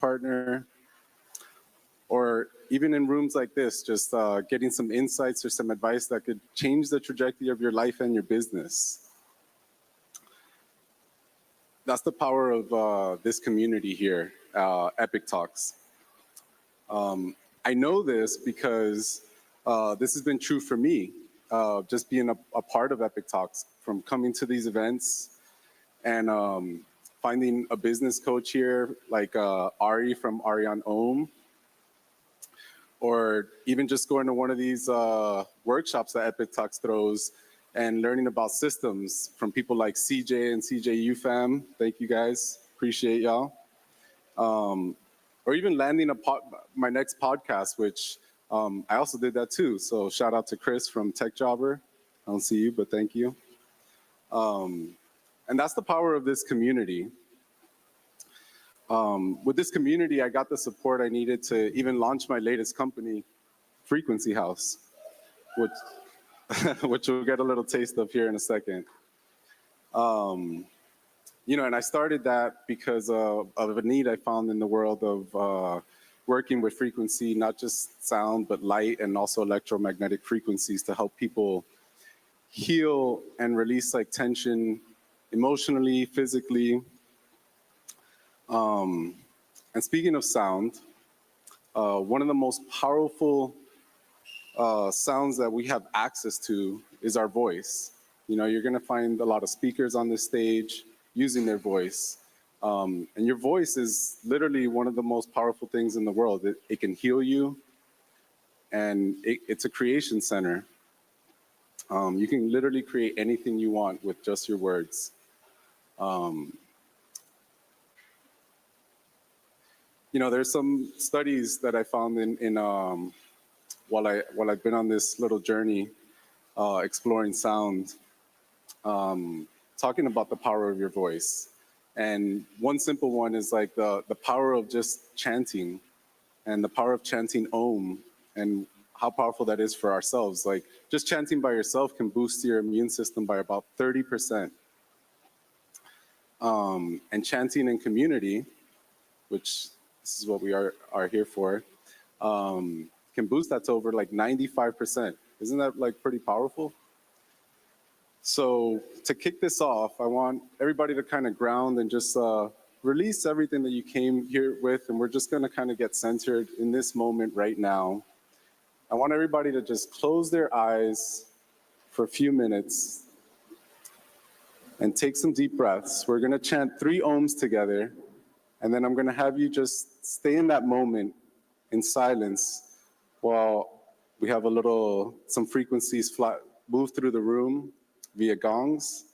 partner, or even in rooms like this, just getting some insights or some advice that could change the trajectory of your life and your business. That's the power of this community here, Epic Talks. I know this because this has been true for me, just being a part of Epic Talks, from coming to these events and finding a business coach here like Ari from Ariane Ohm, or even just going to one of these workshops that Epic Talks throws and learning about systems from people like CJ and CJ UFAM. Thank you guys, appreciate y'all. Or even landing my next podcast, which I also did that too. So shout out to Chris from Tech Jobber. I don't see you, but thank you. And that's the power of this community. With this community, I got the support I needed to even launch my latest company, Frequency House, which we'll get a little taste of here in a second. You know, and I started that because of a need I found in the world of working with frequency, not just sound, but light and also electromagnetic frequencies to help people heal and release like tension emotionally, physically. And speaking of sound, one of the most powerful sounds that we have access to is our voice. You know, you're gonna find a lot of speakers on this stage using their voice. And your voice is literally one of the most powerful things in the world. It can heal you, and it's a creation center. You can literally create anything you want with just your words. You know, there's some studies that I found while I've been on this little journey exploring sound, talking about the power of your voice. And one simple one is like the power of just chanting, and the power of chanting Om, and how powerful that is for ourselves. Like just chanting by yourself can boost your immune system by about 30%. And chanting in community, which this is what we are here for, can boost that to over like 95%. Isn't that like pretty powerful? So to kick this off, I want everybody to kind of ground and just release everything that you came here with, and we're just gonna kind of get centered in this moment right now. I want everybody to just close their eyes for a few minutes and take some deep breaths. We're gonna chant 3 ohms together, and then I'm gonna have you just stay in that moment in silence while we have some frequencies move through the room via gongs.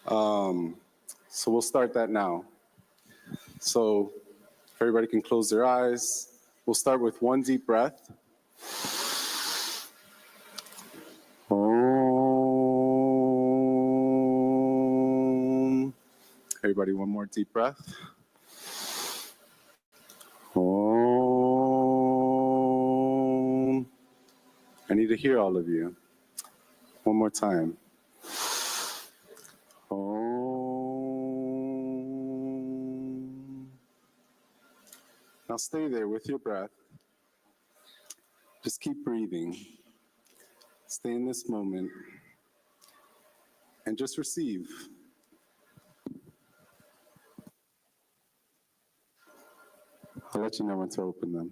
So we'll start that now. So if everybody can close their eyes, we'll start with 1 deep breath. Om. Everybody, 1 more deep breath. Om. I need to hear all of you. 1 more time. Om. Now stay there with your breath. Just keep breathing. Stay in this moment and just receive. I'll let you know when to open them.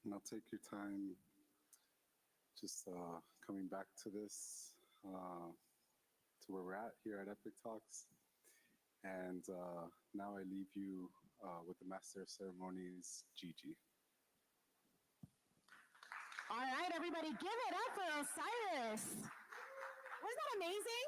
Now take your time just coming back to this, to where we're at here at Epic Talks. And now I leave you with the Master of Ceremonies, Gigi. All right, everybody, give it up for Osiris. Wasn't that amazing?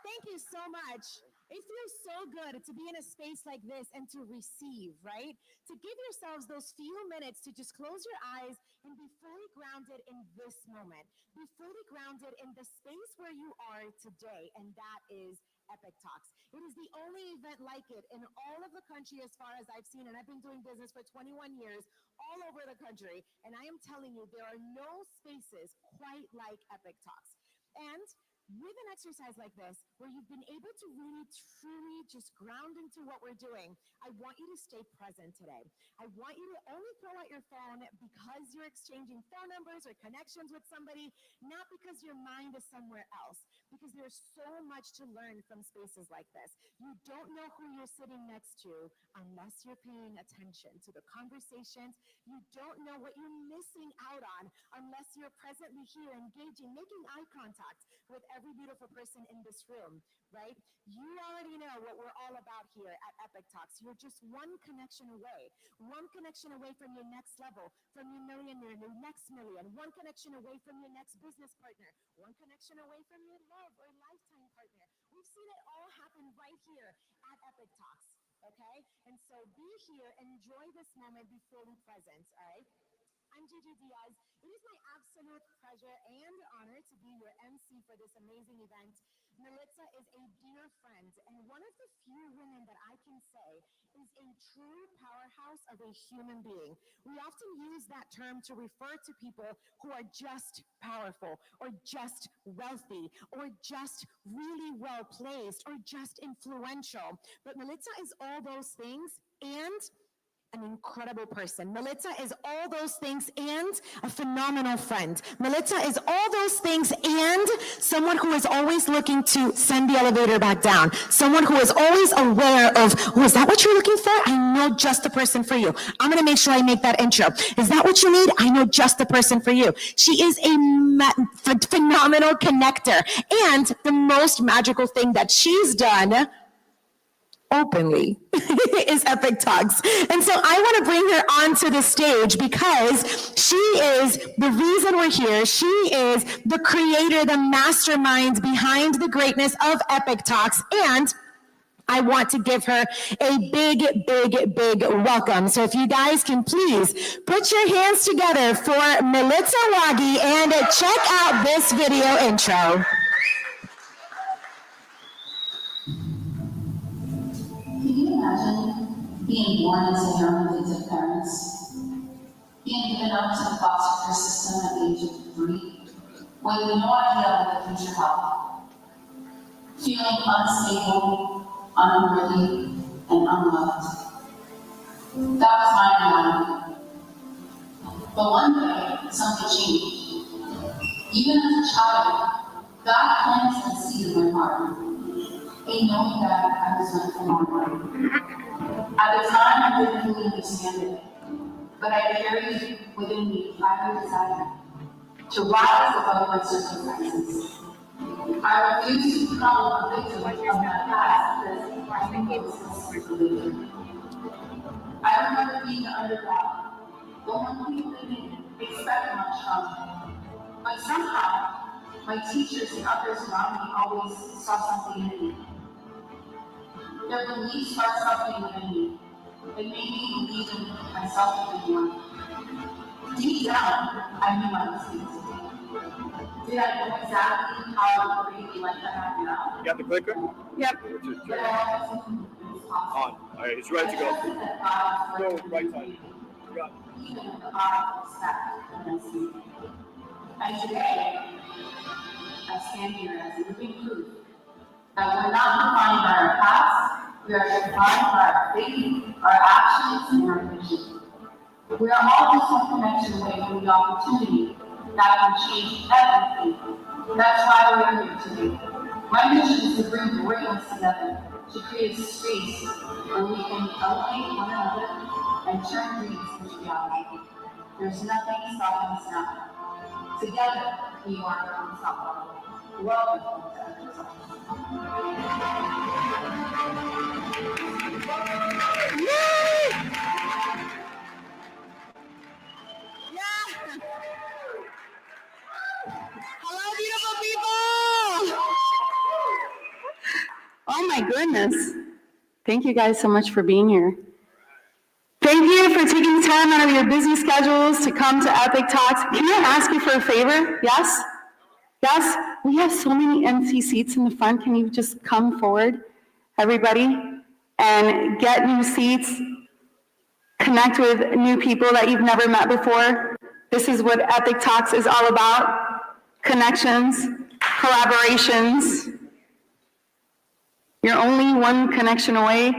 Thank you so much. It feels so good to be in a space like this and to receive, right? To give yourselves those few minutes to just close your eyes and be fully grounded in this moment. Be fully grounded in the space where you are today, and that is Epic Talks. It is the only event like it in all of the country as far as I've seen, and I've been doing business for 21 years all over the country, and I am telling you, there are no spaces quite like Epic Talks. And with an exercise like this, where you've been able to really, truly just ground into what we're doing, I want you to stay present today. I want you to only throw out your phone because you're exchanging phone numbers or connections with somebody, not because your mind is somewhere else, because there's so much to learn from spaces like this. You don't know who you're sitting next to unless you're paying attention to the conversations. You don't know what you're missing out on unless you're presently here engaging, making eye contact with every beautiful person in this room, right? You already know what we're all about here at Epic Talks. You're just one connection away from your next level, from your millionaire, your next million, one connection away from your next business partner, one connection away from your love or lifetime partner. We've seen it all happen right here at Epic Talks, okay? And so be here, enjoy this moment, be fully present, all right? I'm Gigi Diaz. It is my absolute pleasure and honor to be your MC for this amazing event. Melitza is a dear friend and one of the few women that I can say is a true powerhouse of a human being. We often use that term to refer to people who are just powerful or just wealthy or just really well placed or just influential. But Melitza is all those things and an incredible person. Melitza is all those things and a phenomenal friend. Melitza is all those things and someone who is always looking to send the elevator back down. Someone who is always aware of, oh, is that what you're looking for? I know just the person for you. I'm going to make sure I make that intro. Is that what you need? I know just the person for you. She is a phenomenal connector. And the most magical thing that she's done openly is Epic Talks. And so I want to bring her onto the stage because she is the reason we're here. She is the creator, the mastermind behind the greatness of Epic Talks. And I want to give her a big, big, big welcome. So if you guys can please put your hands together for Melitza Wagi and check out this video intro. Can you imagine being born as a young with of parents, being given up to the foster care system at the age of 3, with no idea what the future held, feeling unstable, unworthy, and unloved? That was my reality. But one day, something changed. Even as a child, God planted a seed in my heart, a knowing that I was meant for more. At the time, I didn't fully understand it, but I carried within me a fiery desire to rise above my circumstances. I refused to become a victim of my past because I think it was necessary. I remember being an underdog, the one who didn't expect much from me. But somehow, my teachers and others around me always saw something in me. Their beliefs sparked something within me. It made me believe in myself even more. Deep down, I knew my mistakes. Did I know exactly how to create the life I have now? You got the clicker? Yep. But I always knew it was possible. On. All right, it's ready to go. Go right side. You got it. Even if the odds were stacked against me. And today, I stand here as a living proof that we're not defined by our past, we are defined by our faith, our actions, and our vision. We are all just one connection away from the opportunity that can change everything. That's why we're here today. My mission is to bring greatness together, to create a space where we can elevate one another and turn dreams into reality. There's nothing stopping us now. Together, we are unstoppable. Welcome to Epic Talks. Hello, beautiful people! Oh my goodness. Thank you guys so much for being here. Thank you for taking time out of your busy schedules to come to Epic Talks. Can I ask you for a favor? Yes? Yes? We have so many empty seats in the front. Can you just come forward, everybody, and get new seats, connect with new people that you've never met before? This is what Epic Talks is all about. Connections, collaborations. You're only one connection away,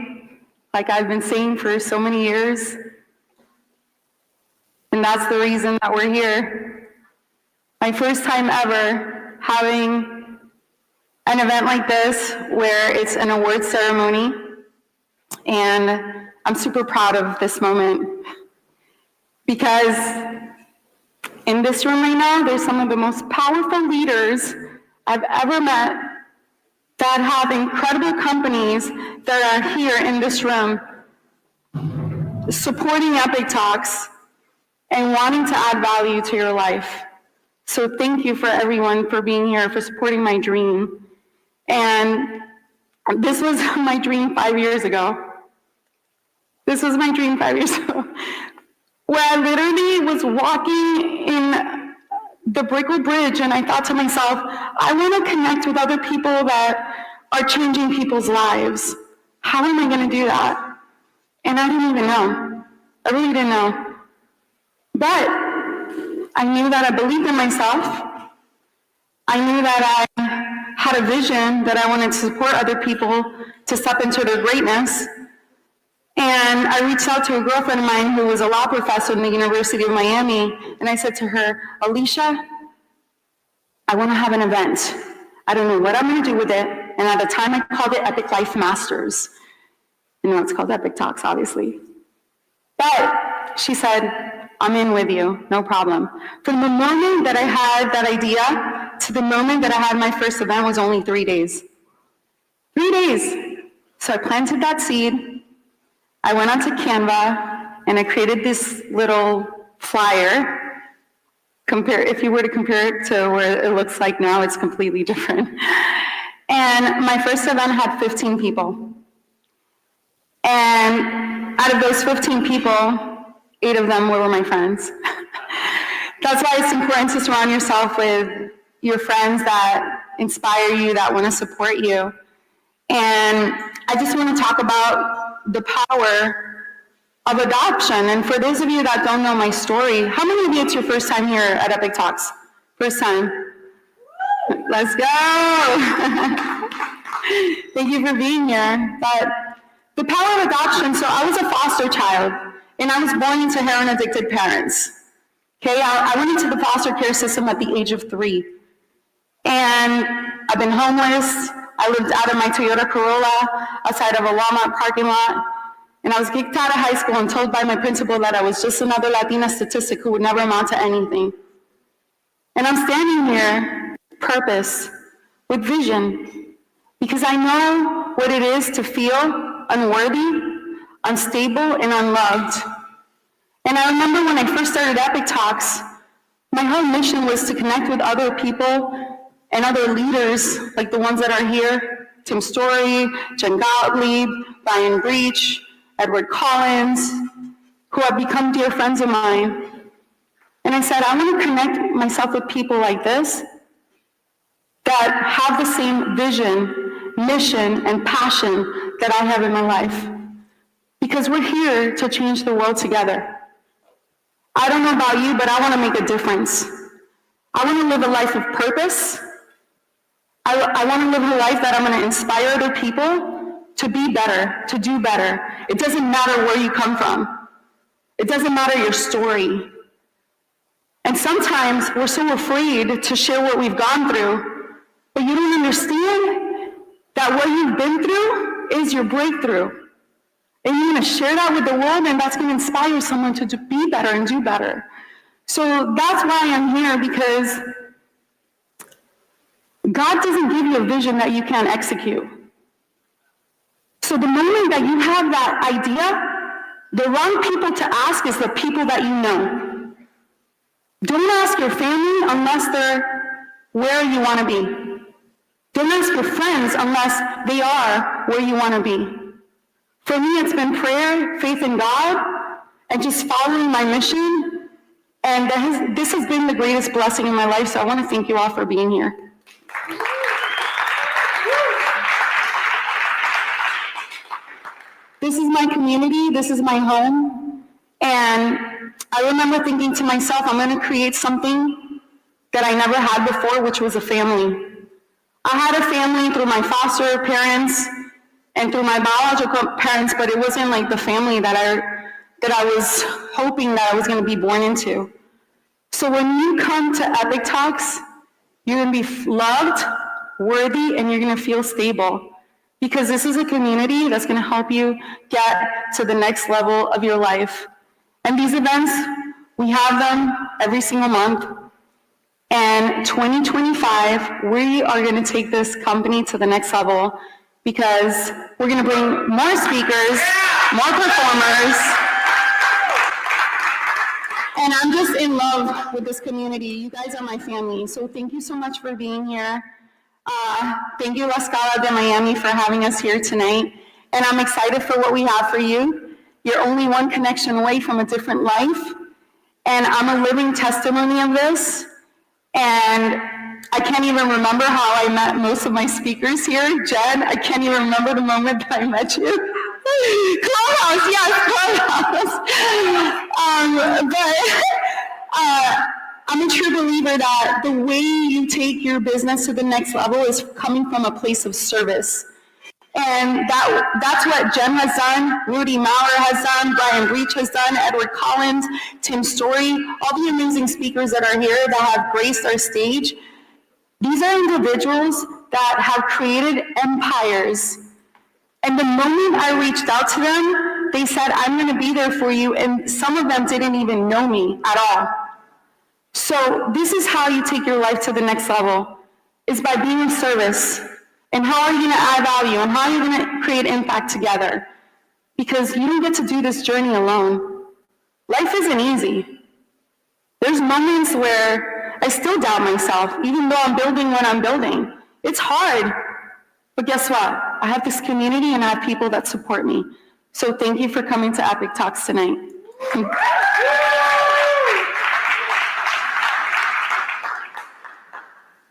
like I've been saying for so many years. And that's the reason that we're here. My first time ever having an event like this where it's an award ceremony. And I'm super proud of this moment because in this room right now, there's some of the most powerful leaders I've ever met that have incredible companies that are here in this room supporting Epic Talks and wanting to add value to your life. So thank you for everyone for being here, for supporting my dream. And this was my dream 5 years ago. This was my dream 5 years ago, where I literally was walking in the Brickell Bridge and I thought to myself, I want to connect with other people that are changing people's lives. How am I going to do that? And I didn't even know. I really didn't know. But I knew that I believed in myself. I knew that I had a vision that I wanted to support other people to step into their greatness. And I reached out to a girlfriend of mine who was a law professor in the University of Miami, and I said to her, Alicia, I want to have an event. I don't know what I'm going to do with it. And at the time, I called it Epic Life Masters. You know, it's called Epic Talks, obviously. But she said, I'm in with you, no problem. From the moment that I had that idea to the moment that I had my first event was only 3 days. 3 days. So I planted that seed. I went onto Canva and I created this little flyer. If you were to compare it to where it looks like now, it's completely different. And my first event had 15 people. And out of those 15 people, 8 of them were my friends. That's why it's important to surround yourself with your friends that inspire you, that want to support you. And I just want to talk about the power of adoption. And for those of you that don't know my story, how many of you it's your first time here at Epic Talks? First time. Let's go. Thank you for being here. But the power of adoption, so I was a foster child, and I was born into heroin-addicted parents. Okay, I went into the foster care system at the age of 3. And I've been homeless. I lived out of my Toyota Corolla outside of a Walmart parking lot. And I was kicked out of high school and told by my principal that I was just another Latina statistic who would never amount to anything. And I'm standing here, purpose, with vision, because I know what it is to feel unworthy, unstable, and unloved. And I remember when I first started Epic Talks, my whole mission was to connect with other people and other leaders like the ones that are here, Tim Story, Jen Gottlieb, Brian Breach, Edward Collins, who have become dear friends of mine. And I said, I want to connect myself with people like this that have the same vision, mission, and passion that I have in my life. Because we're here to change the world together. I don't know about you, but I want to make a difference. I want to live a life of purpose. I want to live a life that I'm going to inspire other people to be better, to do better. It doesn't matter where you come from. It doesn't matter your story. And sometimes we're so afraid to share what we've gone through, but you don't understand that what you've been through is your breakthrough. And you're going to share that with the world, and that's going to inspire someone to be better and do better. So that's why I'm here, because God doesn't give you a vision that you can't execute. So the moment that you have that idea, the wrong people to ask is the people that you know. Don't ask your family unless they're where you want to be. Don't ask your friends unless they are where you want to be. For me, it's been prayer, faith in God, and just following my mission. And this has been the greatest blessing in my life, so I want to thank you all for being here. This is my community, this is my home, and I remember thinking to myself, I'm going to create something that I never had before, which was a family. I had a family through my foster parents and through my biological parents, but it wasn't like the family that I was hoping that I was going to be born into. So when you come to Epic Talks, you're going to be loved, worthy, and you're going to feel stable. Because this is a community that's going to help you get to the next level of your life. And these events, we have them every single month. And 2025, we are going to take this company to the next level, because we're going to bring more speakers, more performers. And I'm just in love with this community. You guys are my family. So thank you so much for being here. Thank you, La Scala de Miami, for having us here tonight. And I'm excited for what we have for you. You're only one connection away from a different life. And I'm a living testimony of this. And I can't even remember how I met most of my speakers here. Jen, I can't even remember the moment that I met you. Clubhouse, yes, Clubhouse. But I'm a true believer that the way you take your business to the next level is coming from a place of service. And that's what Jen has done, Rudy Maurer has done, Brian Breach has done, Edward Collins, Tim Story, all the amazing speakers that are here that have graced our stage. These are individuals that have created empires. And the moment I reached out to them, they said, I'm going to be there for you. And some of them didn't even know me at all. So this is how you take your life to the next level, is by being of service. And how are you going to add value? And how are you going to create impact together? Because you don't get to do this journey alone. Life isn't easy. There's moments where I still doubt myself, even though I'm building what I'm building. It's hard. But guess what? I have this community and I have people that support me. So thank you for coming to Epic Talks tonight.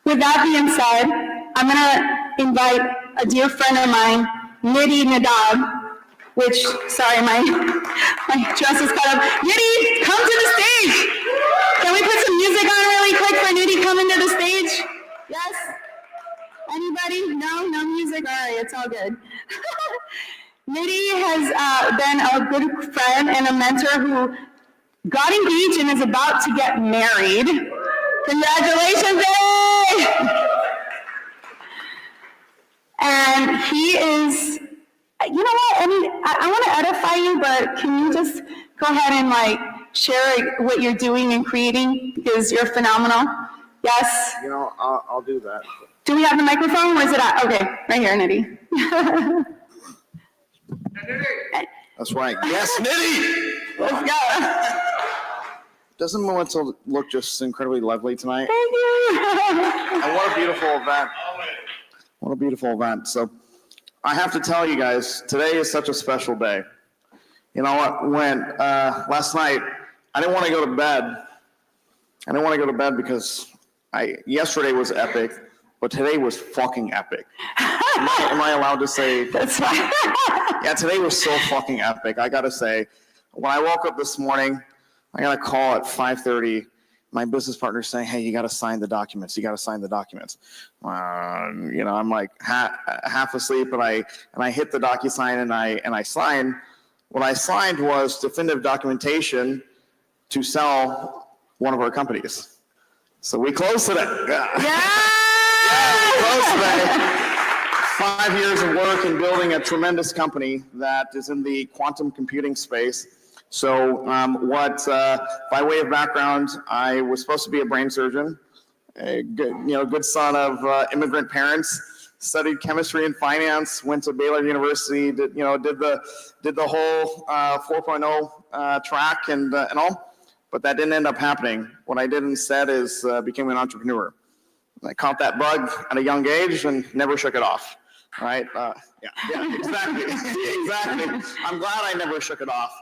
With that being said, I'm going to invite a dear friend of mine, Nidhi Nadab, which, sorry, my dress is cut up. Nidhi, come to the stage. Can we put some music on really quick for Nidhi coming to the stage? Yes? Anybody? No music? All right, it's all good. Nidhi has been a good friend and a mentor who got engaged and is about to get married. Congratulations, Nidhi! And he is, you know what, I want to edify you, but can you just go ahead and share what you're doing and creating, because you're phenomenal. Yes? You know, I'll do that. Do we have the microphone? Where's it at? Okay, right here, Nidhi. That's right. Yes, Nidhi! Let's go. Doesn't Melissa look just incredibly lovely tonight? Thank you. And what a beautiful event. What a beautiful event. So I have to tell you guys, today is such a special day. You know what, when last night, I didn't want to go to bed. I didn't want to go to bed because yesterday was epic, but today was fucking epic. Am I allowed to say? That's fine. Yeah, today was so fucking epic. I got to say, when I woke up this morning, I got a call at 5:30. My business partner saying, hey, you got to sign the documents. You got to sign the documents. You know, I'm like half asleep, and I hit the DocuSign and I signed. What I signed was definitive documentation to sell one of our companies. So we closed today. Yeah! We closed today. 5 years of work in building a tremendous company that is in the quantum computing space. So by way of background, I was supposed to be a brain surgeon, a good son of immigrant parents, studied chemistry and finance, went to Baylor University, did the whole 4.0 track and all, but that didn't end up happening. What I did instead is became an entrepreneur. I caught that bug at a young age and never shook it off. Right? Yeah, exactly. Exactly. I'm glad I never shook it off.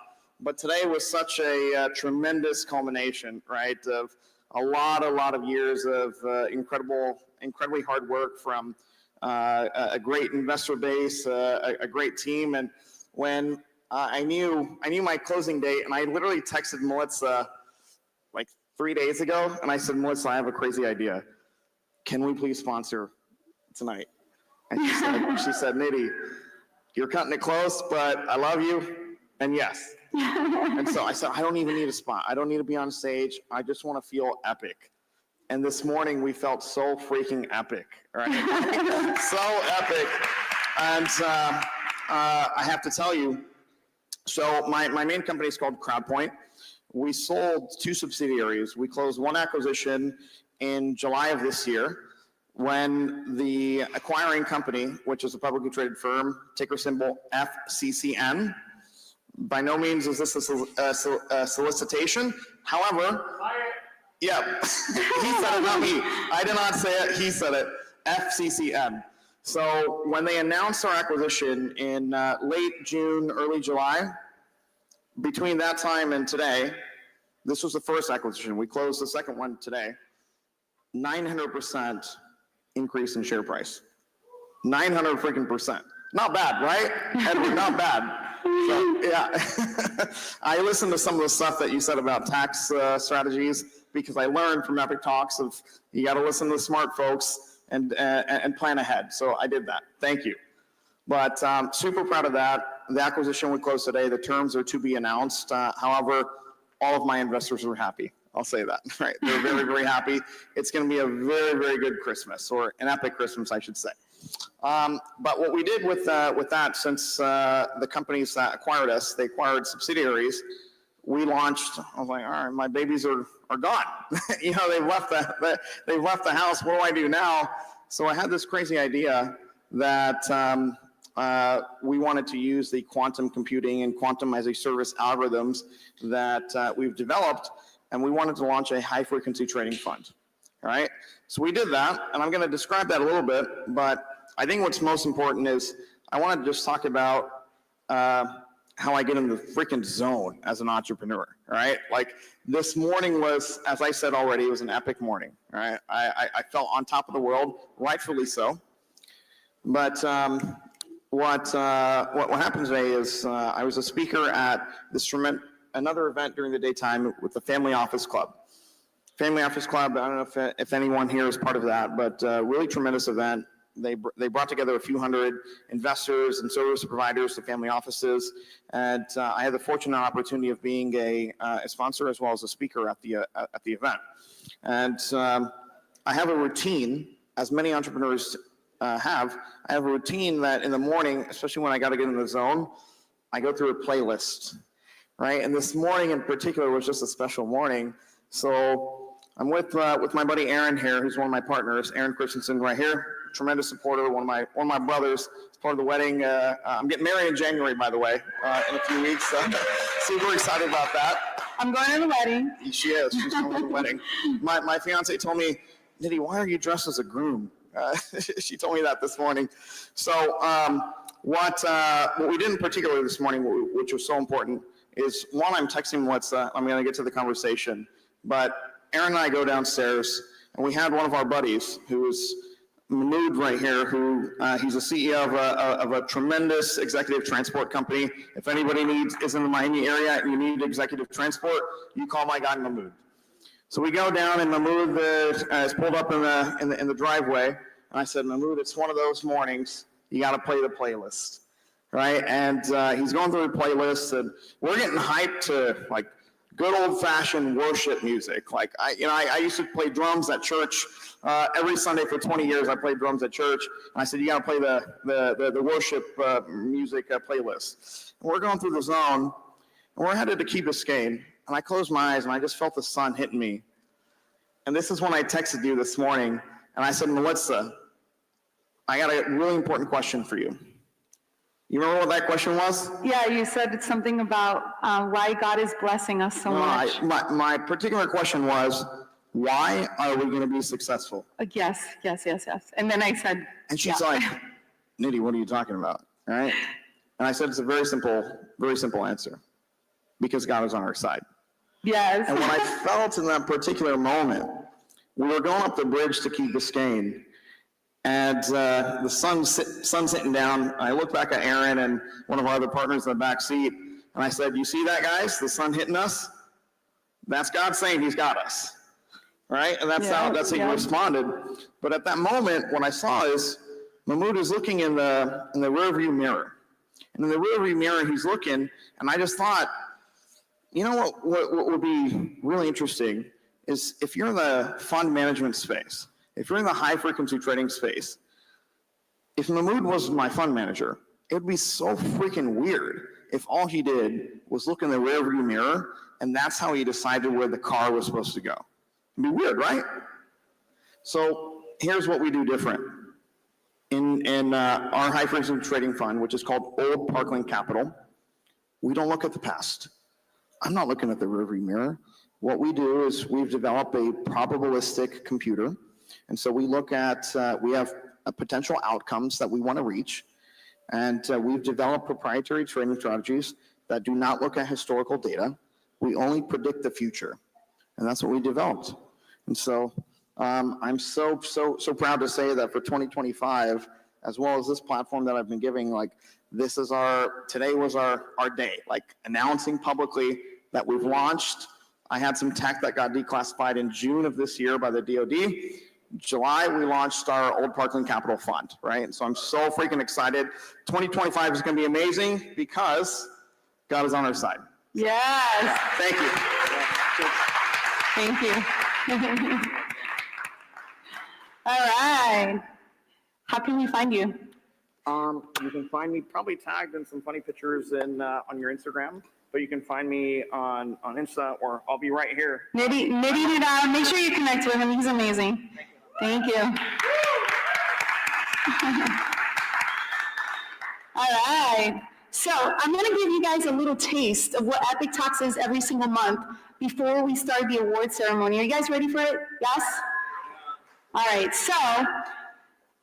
But today was such a tremendous culmination, right, of a lot of years of incredibly hard work from a great investor base, a great team. And when I knew my closing date, and I literally texted Melissa like 3 days ago, and I said, Melissa, I have a crazy idea. Can we please sponsor tonight? And she said, Nitty, you're cutting it close, but I love you, and yes. And so I said, I don't even need a spot. I don't need to be on stage. I just want to feel epic. And this morning we felt so freaking epic, right? So epic. And I have to tell you, so my main company is called CrowdPoint. We sold 2 subsidiaries. We closed one acquisition in July of this year, when the acquiring company, which is a publicly traded firm, ticker symbol FCCN, by no means is this a solicitation. However, yeah, he said it, not me. I did not say it, he said it, FCCN. So when they announced our acquisition in late June, early July, between that time and today, this was the first acquisition. We closed the second one today. 900% increase in share price. 900 freaking percent. Not bad, right? Edward, not bad. So, yeah. I listened to some of the stuff that you said about tax strategies because I learned from Epic Talks of you got to listen to the smart folks and plan ahead. So I did that. Thank you. But super proud of that. The acquisition we closed today, the terms are to be announced. However, all of my investors are happy. I'll say that, right? They're very, very happy. It's going to be a very, very good Christmas, or an epic Christmas, I should say. But what we did with that, since the companies that acquired us, they acquired subsidiaries, we launched. I was like, all right, my babies are gone. They've left the house. What do I do now? So I had this crazy idea that we wanted to use the quantum computing and quantum as a service algorithms that we've developed. And we wanted to launch a high frequency trading fund, all right? So we did that, and I'm gonna describe that a little bit, but I think what's most important is I wanna just talk about how I get in the freaking zone as an entrepreneur, all right? Like this morning was, as I said already, it was an epic morning, all right? I felt on top of the world, rightfully so. But what happened today is I was a speaker at this another event during the daytime with the Family Office Club. Family Office Club, I don't know if anyone here is part of that, but really tremendous event. They brought together a few hundred investors and service providers to family offices, and I had the fortunate opportunity of being a sponsor as well as a speaker at the event. And I have a routine, as many entrepreneurs have. I have a routine that in the morning, especially when I got to get in the zone, I go through a playlist. Right, and this morning in particular was just a special morning. So I'm with my buddy Aaron here, who's one of my partners, Aaron Christensen, right here, tremendous supporter, one of my brothers. It's part of the wedding. I'm getting married in January, by the way, in a few weeks. Super excited about that. I'm going to the wedding. She is. She's going to the wedding. My fiance told me, Nitty, why are you dressed as a groom? She told me that this morning. So what we did in particular this morning, which was so important, is one, I'm texting Melissa. I'm going to get to the conversation. But Aaron and I go downstairs, and we had one of our buddies who's Mahmood right here, who he's a CEO of a tremendous executive transport company. If anybody is in the Miami area and you need executive transport, you call my guy Mahmood. So we go down, and Mahmood is pulled up in the driveway. And I said, Mahmood, it's one of those mornings. You got to play the playlist. Right, and he's going through the playlist, and we're getting hyped to like good old-fashioned worship music. Like I used to play drums at church every Sunday for 20 years. I played drums at church, and I said you got to play the worship music playlist. And we're going through the zone, and we're headed to Key Biscayne, and I closed my eyes, and I just felt the sun hitting me. And this is when I texted you this morning, and I said, Melissa, I got a really important question for you. You remember what that question was? Yeah, you said it's something about why God is blessing us so much. My particular question was, why are we going to be successful? Yes. And then I said, And she's like, Nitty, what are you talking about? All right. And I said, it's a very simple answer. Because God is on our side. yes. And what I felt in that particular moment, we were going up the bridge to Key Biscayne, and the sun's hitting down. I looked back at Aaron and one of our other partners in the back seat, and I said, you see that, guys? The sun hitting us? That's God saying he's got us. Right? And that's how he responded. But at that moment, what I saw is Mahmoud is looking in the rearview mirror. And in the rearview mirror, he's looking, and I just thought, you know what would be really interesting is if you're in the fund management space, if you're in the high frequency trading space, if Mahmoud was my fund manager, it would be so freaking weird if all he did was look in the rearview mirror and that's how he decided where the car was supposed to go. It'd be weird, right? So here's what we do different. In our high frequency trading fund, which is called Old Parkland Capital, we don't look at the past. I'm not looking at the rearview mirror. What we do is we've developed a probabilistic computer. And so we look at, we have potential outcomes that we want to reach. And we've developed proprietary trading strategies that do not look at historical data. We only predict the future. And that's what we developed. And so I'm so proud to say that for 2025, as well as this platform that I've been giving, like today was our day, like announcing publicly that we've launched. I had some tech that got declassified in June of this year by the DoD. July, we launched our Old Parkland Capital Fund, right? And so I'm so freaking excited. 2025 is going to be amazing because God is on our side. Yes. Thank you. Thank you. All right. How can we find you? You can find me probably tagged in some funny pictures on your Instagram, but you can find me on Insta, or I'll be right here. Nitty, make sure you connect with him. He's amazing. Thank you. All right. So I'm going to give you guys a little taste of what Epic Talks is every single month before we start the award ceremony. Are you guys ready for it? Yes? All right. So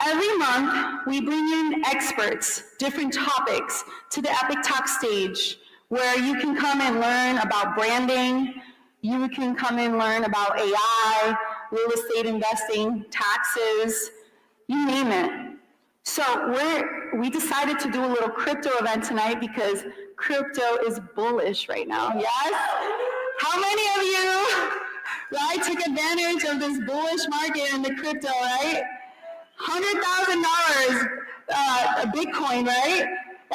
every month we bring in experts, different topics to the Epic Talk stage where you can come and learn about branding. You can come and learn about AI, real estate investing, taxes, you name it. So we decided to do a little crypto event tonight because crypto is bullish right now, yes? How many of you, right, took advantage of this bullish market in the crypto, right? $100,000 a Bitcoin, right?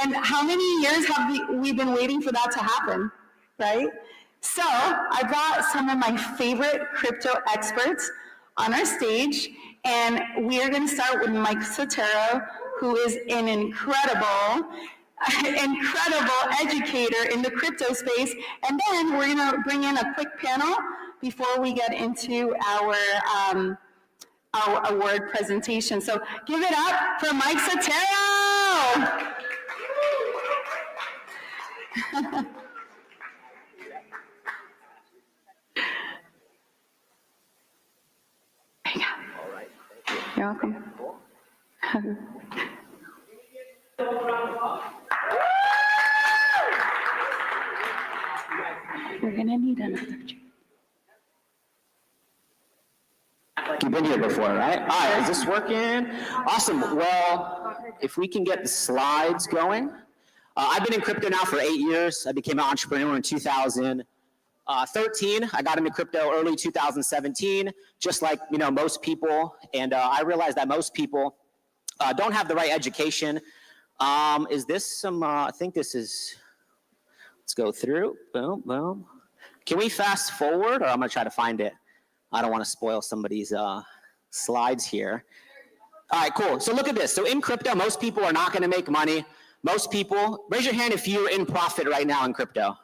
And how many years have we been waiting for that to happen, right? So I brought some of my favorite crypto experts on our stage, and we are going to start with Mike Sotero, who is an incredible educator in the crypto space. And then we're going to bring in a quick panel before we get into our award presentation. So give it up for Mike Sotero. You're welcome. We're gonna need another chair. You've been here before, right? All right, is this working? Awesome. Well, if we can get the slides going. I've been in crypto now for 8 years. I became an entrepreneur in 2013. I got into crypto early 2017, just like most people. And I realized that most people don't have the right education. Is this some? I think this is. Let's go through. Boom, boom. Can we fast forward, or I'm gonna try to find it? I don't want to spoil somebody's slides here. All right, cool. So look at this. So in crypto, most people are not going to make money. Most people, raise your hand if you're in profit right now in crypto.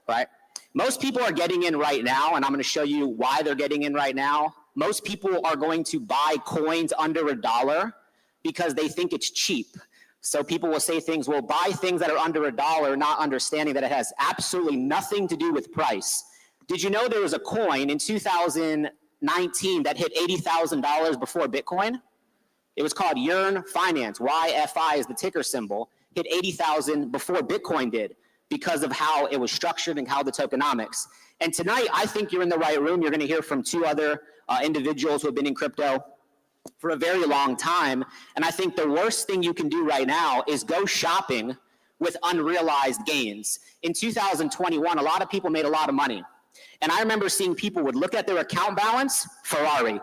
right? Most people are getting in right now, and I'm going to show you why they're getting in right now. Most people are going to buy coins under $1 because they think it's cheap. So people will say things, well, buy things that are under $1, not understanding that it has absolutely nothing to do with price. Did you know there was a coin in 2019 that hit $80,000 before Bitcoin? It was called Yearn Finance, YFI is the ticker symbol, hit 80,000 before Bitcoin did because of how it was structured and how the tokenomics. And tonight, I think you're in the right room. You're going to hear from two other individuals who have been in crypto for a very long time. And I think the worst thing you can do right now is go shopping with unrealized gains. In 2021, a lot of people made a lot of money. And I remember seeing people would look at their account balance, Ferrari,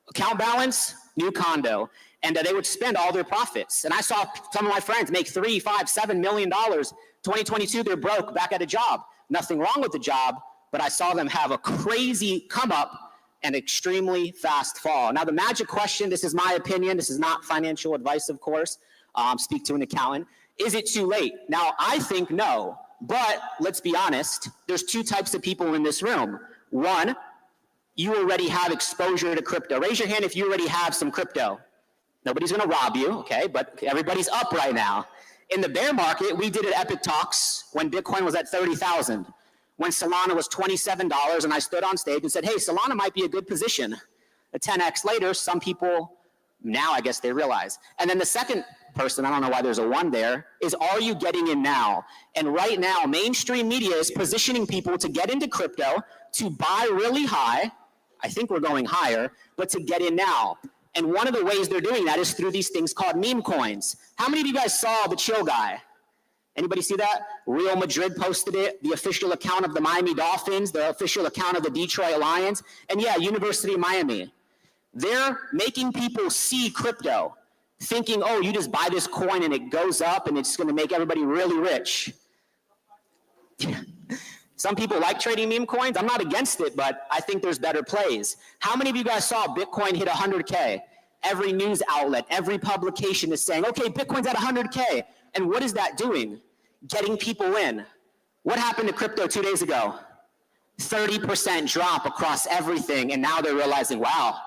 account balance, new condo, and they would spend all their profits. And I saw some of my friends make $3, $5, $7 million. 2022, they're broke, back at a job. Nothing wrong with the job, but I saw them have a crazy come up and extremely fast fall. Now, the magic question, this is my opinion, this is not financial advice, of course, speak to an accountant. Is it too late? Now, I think no, but let's be honest, there's two types of people in this room. One, you already have exposure to crypto. Raise your hand if you already have some crypto. Nobody's gonna rob you, okay, but everybody's up right now. In the bear market, we did at Epic Talks when Bitcoin was at 30,000. When Solana was $27, and I stood on stage and said, hey, Solana might be a good position. A 10x later, some people, now I guess they realize. And then the second person, I don't know why there's a one there, is are you getting in now? And right now, mainstream media is positioning people to get into crypto, to buy really high, I think we're going higher, but to get in now. And one of the ways they're doing that is through these things called meme coins. How many of you guys saw the chill guy? Anybody see that? Real Madrid posted it, the official account of the Miami Dolphins, the official account of the Detroit Lions, and yeah, University of Miami. They're making people see crypto, thinking, oh, you just buy this coin and it goes up and it's gonna make everybody really rich. Some people like trading meme coins. I'm not against it, but I think there's better plays. How many of you guys saw Bitcoin hit 100K? Every news outlet, every publication is saying, okay, Bitcoin's at 100K. And what is that doing? Getting people in. What happened to crypto 2 days ago? 30% drop across everything. And now they're realizing, wow,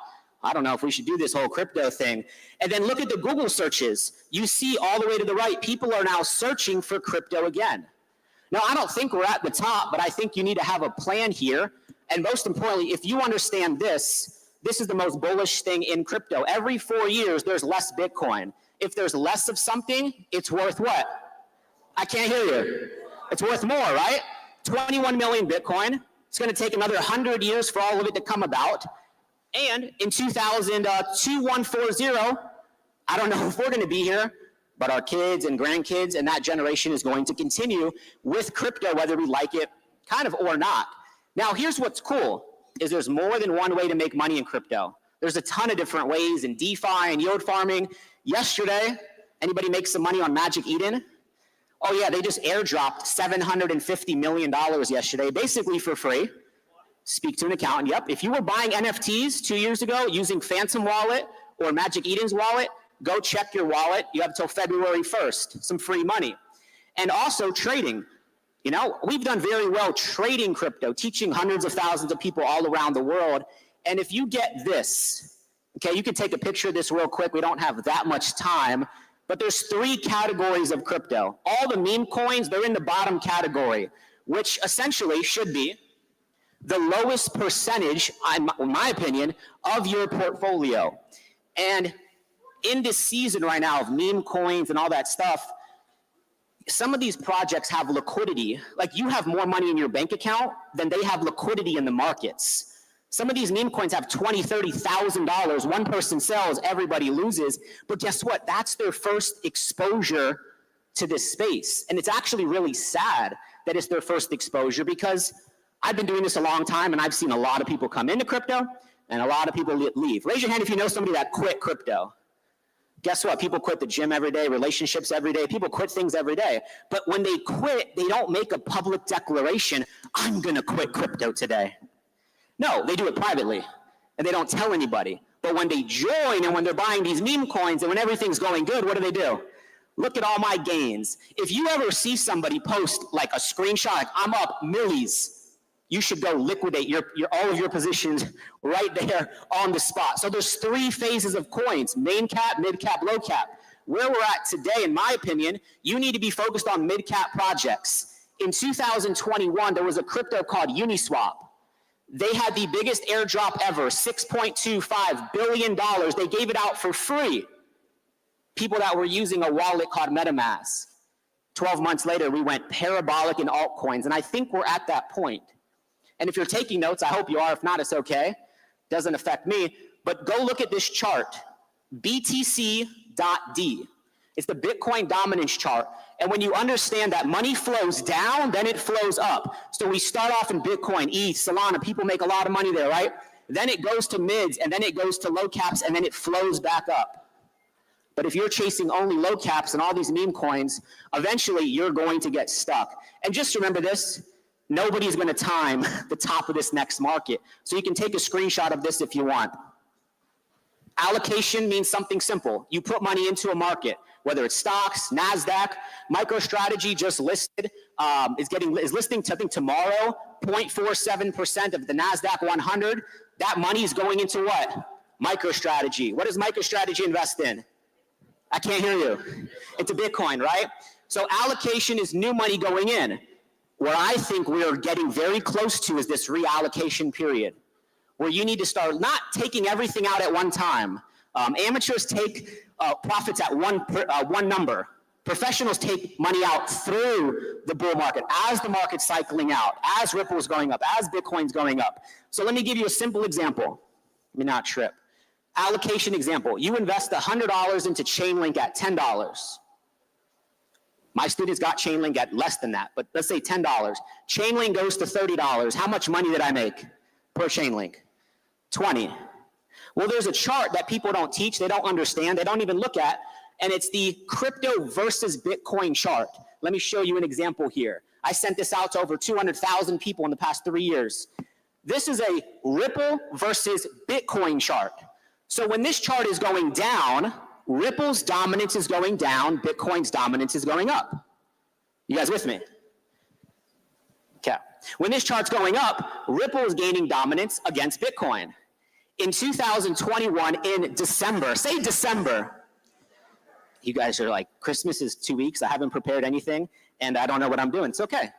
I don't know if we should do this whole crypto thing. And then look at the Google searches. You see all the way to the right, people are now searching for crypto again. Now, I don't think we're at the top, but I think you need to have a plan here. And most importantly, if you understand this, this is the most bullish thing in crypto. Every 4 years, there's less Bitcoin. If there's less of something, it's worth what? I can't hear you. It's worth more, right? 21 million Bitcoin. It's going to take another 100 years for all of it to come about. And in 2140, I don't know if we're going to be here, but our kids and grandkids and that generation is going to continue with crypto, whether we like it kind of or not. Now, here's what's cool, is there's more than one way to make money in crypto. There's a ton of different ways in DeFi and yield farming. Yesterday, anybody make some money on Magic Eden? Oh yeah, they just airdropped $750 million yesterday, basically for free. Speak to an accountant, yep. If you were buying NFTs 2 years ago using Phantom Wallet or Magic Eden's wallet, go check your wallet. You have until February 1st, some free money. And also trading. You know, we've done very well trading crypto, teaching hundreds of thousands of people all around the world. And if you get this, okay, you can take a picture of this real quick. We don't have that much time, but there's 3 categories of crypto. All the meme coins, they're in the bottom category, which essentially should be the lowest percentage, in my opinion, of your portfolio. And in this season right now of meme coins and all that stuff, some of these projects have liquidity. Like you have more money in your bank account than they have liquidity in the markets. Some of these meme coins have $20,000, $30,000. One person sells, everybody loses. But guess what? That's their first exposure to this space. And it's actually really sad that it's their first exposure because I've been doing this a long time and I've seen a lot of people come into crypto and a lot of people leave. Raise your hand if you know somebody that quit crypto. Guess what? People quit the gym every day, relationships every day. People quit things every day. But when they quit, they don't make a public declaration, I'm going to quit crypto today. No, they do it privately, and they don't tell anybody. But when they join and when they're buying these meme coins and when everything's going good, what do? Look at all my gains. If you ever see somebody post like a screenshot, like I'm up millies, you should go liquidate all of your positions right there on the spot. So there's 3 phases of coins: main cap, mid cap, low cap. Where we're at today, in my opinion, you need to be focused on mid cap projects. In 2021, there was a crypto called Uniswap. They had the biggest airdrop ever, $6.25 billion. They gave it out for free. People that were using a wallet called MetaMask. 12 months later, we went parabolic in altcoins, and I think we're at that point. And if you're taking notes, I hope you are. If not, it's okay. Doesn't affect me. But go look at this chart, BTC.D. It's the Bitcoin dominance chart. And when you understand that money flows down, then it flows up. So we start off in Bitcoin, ETH, Solana. People make a lot of money there, right? Then it goes to mids, and then it goes to low caps, and then it flows back up. But if you're chasing only low caps and all these meme coins, eventually you're going to get stuck. And just remember this, nobody's going to time the top of this next market. So you can take a screenshot of this if you want. Allocation means something simple. You put money into a market, whether it's stocks, NASDAQ. MicroStrategy just listed, is listing, I think, tomorrow, 0.47% of the NASDAQ 100. That money is going into what? MicroStrategy. What does MicroStrategy invest in? I can't hear you. Into Bitcoin, right? So allocation is new money going in. What I think we are getting very close to is this reallocation period, where you need to start not taking everything out at one time. Amateurs take profits at one number. Professionals take money out through the bull market, as the market's cycling out, as Ripple's going up, as Bitcoin's going up. So let me give you a simple example. Let me not trip. Allocation example. You invest $100 into Chainlink at $10. My students got Chainlink at less than that, but let's say $10. Chainlink goes to $30. How much money did I make per Chainlink? 20. Well, there's a chart that people don't teach, they don't understand, they don't even look at, and it's the crypto versus Bitcoin chart. Let me show you an example here. I sent this out to over 200,000 people in the past 3 years. This is a Ripple versus Bitcoin chart. So when this chart is going down, Ripple's dominance is going down, Bitcoin's dominance is going up. You guys with me? Okay. When this chart's going up, Ripple is gaining dominance against Bitcoin. In 2021, in December, say December. You guys are like, Christmas is 2 weeks, I haven't prepared anything, and I don't know what I'm doing. It's okay.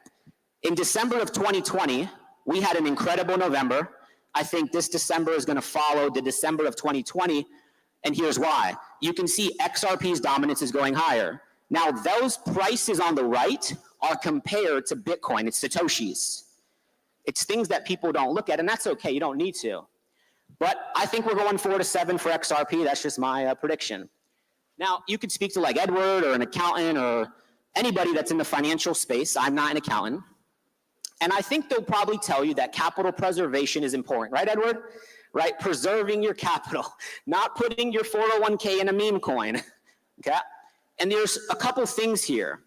In December of 2020, we had an incredible November. I think this December is going to follow the December of 2020, and here's why. You can see XRP's dominance is going higher. Now, those prices on the right are compared to Bitcoin. It's Satoshis. It's things that people don't look at, and that's okay. You don't need to. But I think we're going 4 to 7 for XRP. That's just my prediction. Now, you could speak to like Edward or an accountant or anybody that's in the financial space. I'm not an accountant. And I think they'll probably tell you that capital preservation is important, right, Edward? Right, preserving your capital, not putting your 401k in a meme coin, okay? And there's a couple things here.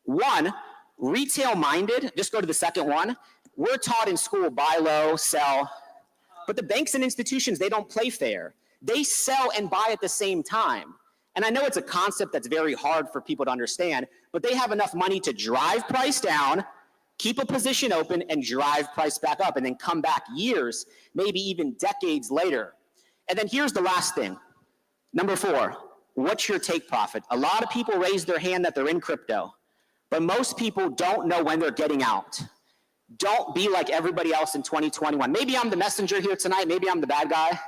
One, retail-minded, just go to the second one. We're taught in school, buy low, sell, but the banks and institutions, they don't play fair. They sell and buy at the same time. And I know it's a concept that's very hard for people to understand, but they have enough money to drive price down, keep a position open, and drive price back up, and then come back years, maybe even decades later. And then here's the last thing. Number 4, what's your take profit? A lot of people raise their hand that they're in crypto, but most people don't know when they're getting out. Don't be like everybody else in 2021. Maybe I'm the messenger here tonight, maybe I'm the bad guy.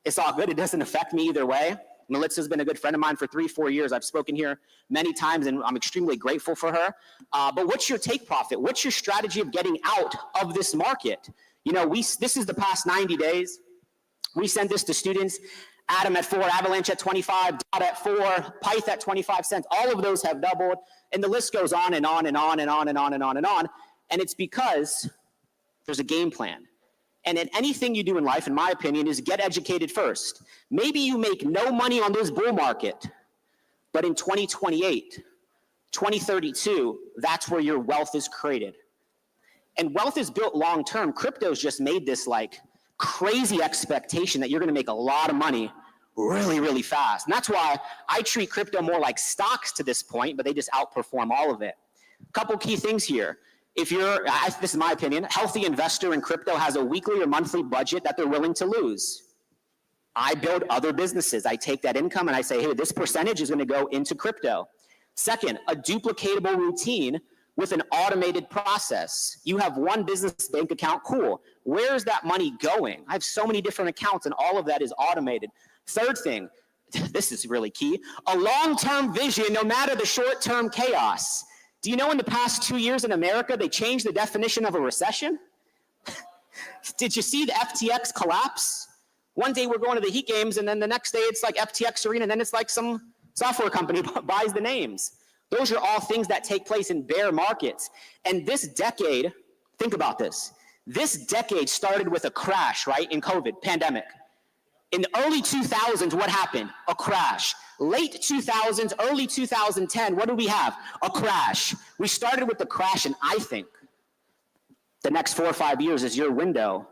It's all good, it doesn't affect me either way. Melissa's been a good friend of mine for 3-4 years. I've spoken here many times, and I'm extremely grateful for her. But what's your take profit? What's your strategy of getting out of this market? You know, this is the past 90 days. We sent this to students. Atom at 4, Avalanche at 25, Dot at 4, Pyth at 25 cents. All of those have doubled, and the list goes on and on and on and on and on and on and on. And it's because there's a game plan. And in anything you do in life, in my opinion, is get educated first. Maybe you make no money on this bull market, but in 2028, 2032, that's where your wealth is created. And wealth is built long-term. Crypto's just made this like crazy expectation that you're gonna make a lot of money really, really fast. And that's why I treat crypto more like stocks to this point, but they just outperform all of it. Couple key things here. If you're, this is my opinion, healthy investor in crypto has a weekly or monthly budget that they're willing to lose. I build other businesses. I take that income and I say, hey, this percentage is going to go into crypto. Second, a duplicatable routine with an automated process. You have one business bank account, cool. Where is that money going? I have so many different accounts and all of that is automated. Third thing, this is really key, a long-term vision no matter the short-term chaos. Do you know in the past 2 years in America, they changed the definition of a recession? Did you see the FTX collapse? One day we're going to the Heat games and then the next day it's like FTX Arena and then it's like some software company buys the names. Those are all things that take place in bear markets. And this decade, think about this. This decade started with a crash, right? In COVID, pandemic. In the early 2000s, what happened? A crash. Late 2000s, early 2010, what do we have? A crash. We started with the crash, and I think the next 4 or 5 years is your window.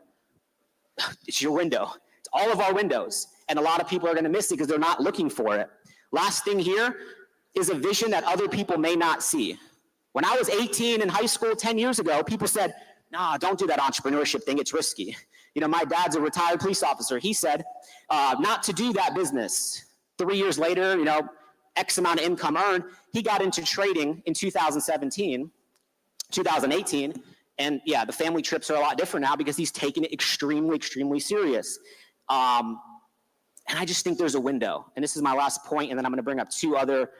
It's your window. It's all of our windows. And a lot of people are going to miss it because they're not looking for it. Last thing here is a vision that other people may not see. When I was 18 in high school 10 years ago, people said, nah, don't do that entrepreneurship thing, it's risky. You know, my dad's a retired police officer. He said not to do that business. 3 years later, you know, X amount of income earned, he got into trading in 2018, and yeah, the family trips are a lot different now because he's taking it extremely, extremely serious. And I just think there's a window. And this is my last point, and then I'm going to bring up 2 other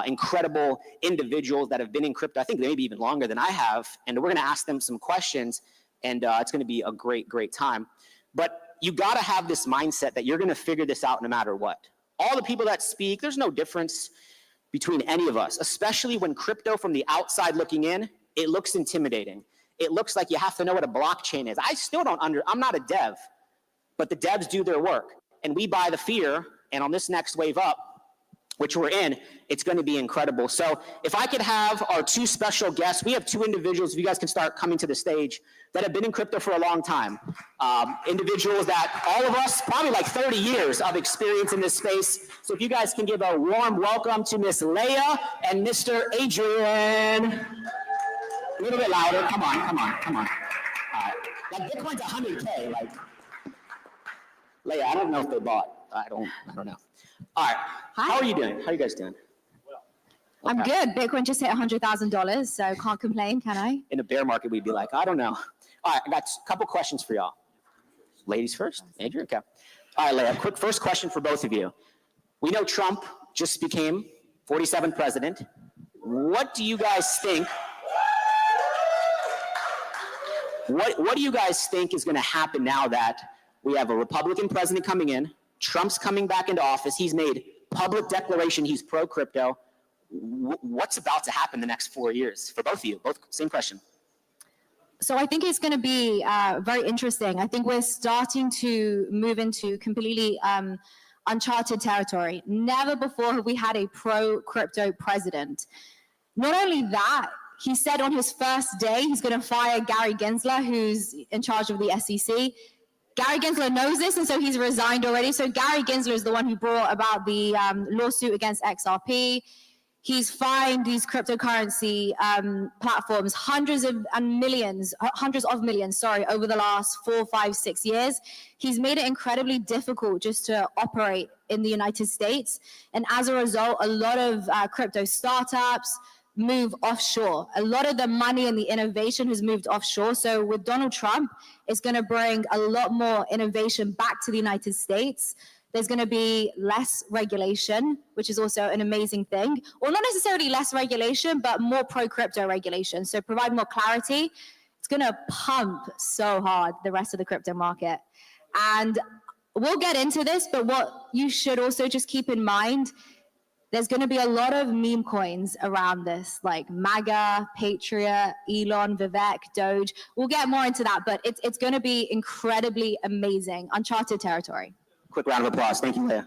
incredible individuals that have been in crypto, I think maybe even longer than I have, and we're going to ask them some questions, and it's going to be a great, great time. But you got to have this mindset that you're going to figure this out no matter what. All the people that speak, there's no difference between any of us, especially when crypto from the outside looking in, it looks intimidating. It looks like you have to know what a blockchain is. I still don't I'm not a dev, but the devs do their work. And we buy the fear, and on this next wave up, which we're in, it's going to be incredible. So if I could have our 2 special guests, we have 2 individuals, if you guys can start coming to the stage, that have been in crypto for a long time. Individuals that all of us, probably like 30 years of experience in this space. So if you guys can give a warm welcome to Miss Leah and Mr. Adrian. A little bit louder, come on. All right. Like Bitcoin's 100K, like. Leah, I don't know if they bought. I don't know. All right. Hi. How are you doing? How are you guys doing? I'm good. Bitcoin just hit $100,000, so can't complain, can I? In a bear market, we'd be like, I don't know. All right, I got a couple questions for y'all. Ladies first. Adrian, okay. All right, Leah, quick first question for both of you. We know Trump just became 47th president. What do you guys think? What do you guys think is going to happen now that we have a Republican president coming in, Trump's coming back into office, he's made public declaration he's pro-crypto. What's about to happen the next 4 years for both of you? Both, same question. So I think it's going to be very interesting. I think we're starting to move into completely uncharted territory. Never before have we had a pro-crypto president. Not only that, he said on his first day he's going to fire Gary Gensler, who's in charge of the SEC. Gary Gensler knows this, and so he's resigned already. So Gary Gensler is the one who brought about the lawsuit against XRP. He's fined these cryptocurrency platforms hundreds of millions, over the last 4, 5, 6 years. He's made it incredibly difficult just to operate in the United States. And as a result, a lot of crypto startups move offshore. A lot of the money and the innovation has moved offshore. So with Donald Trump, it's going to bring a lot more innovation back to the United States. There's going to be less regulation, which is also an amazing thing. Or not necessarily less regulation, but more pro-crypto regulation. So provide more clarity. It's going to pump so hard the rest of the crypto market. And we'll get into this, but what you should also just keep in mind, there's going to be a lot of meme coins around this, like MAGA, Patriot, Elon, Vivek, Doge. We'll get more into that, but it's going to be incredibly amazing, uncharted territory. Quick round of applause. Thank you, Leah.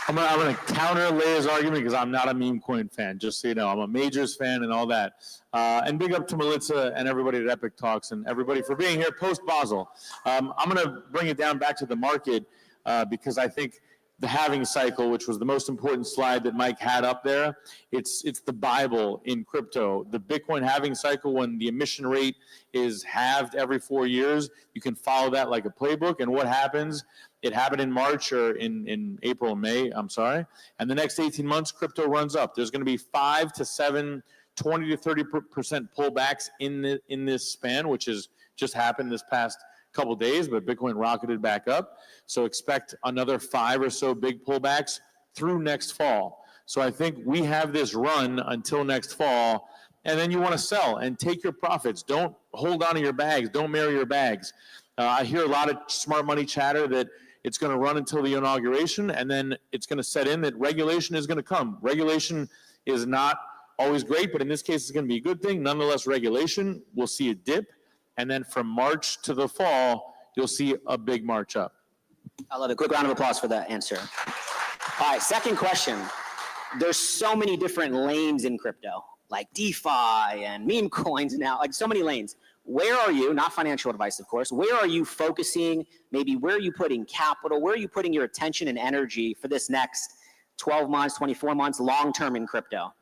I'm gonna counter Leah's argument because I'm not a meme coin fan, just so you know. I'm a Majors fan and all that. And big up to Melissa and everybody at Epic Talks and everybody for being here post-Basel. I'm gonna bring it down back to the market. because I think the halving cycle, which was the most important slide that Mike had up there, it's the Bible in crypto. The Bitcoin halving cycle, when the emission rate is halved every 4 years, you can follow that like a playbook. And what happens? It happened in March or in April and May, I'm sorry. And the next 18 months, crypto runs up. There's going to be 5 to 7, 20 to 30% pullbacks in this span, which has just happened this past couple days, but Bitcoin rocketed back up. So expect another 5 or so big pullbacks through next fall. So I think we have this run until next fall, and then you want to sell and take your profits. Don't hold on to your bags. Don't marry your bags. I hear a lot of smart money chatter that it's going to run until the inauguration, and then it's going to set in that regulation is going to come. Regulation is not always great, but in this case, it's going to be a good thing. Nonetheless, regulation, we'll see a dip. And then from March to the fall, you'll see a big march up. I love it. Quick round of applause for that answer. All right, second question. There's so many different lanes in crypto, like DeFi and meme coins now, like so many lanes. Where are you, not financial advice, of course, where are you focusing? Maybe where are you putting capital? Where are you putting your attention and energy for this next 12 months, 24 months, long-term in crypto?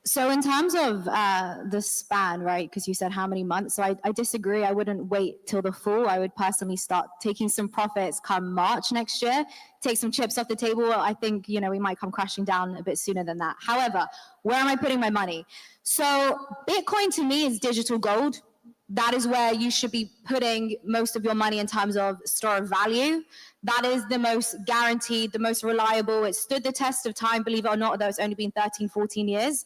So in terms of the span, right, because you said how many months, so I disagree. I wouldn't wait till the fall. I would personally start taking some profits come March next year, take some chips off the table. I think, we might come crashing down a bit sooner than that. However, where am I putting my money? So Bitcoin to me is digital gold. That is where you should be putting most of your money in terms of store of value. That is the most guaranteed, the most reliable. It stood the test of time, believe it or not, although it's only been 13, 14 years.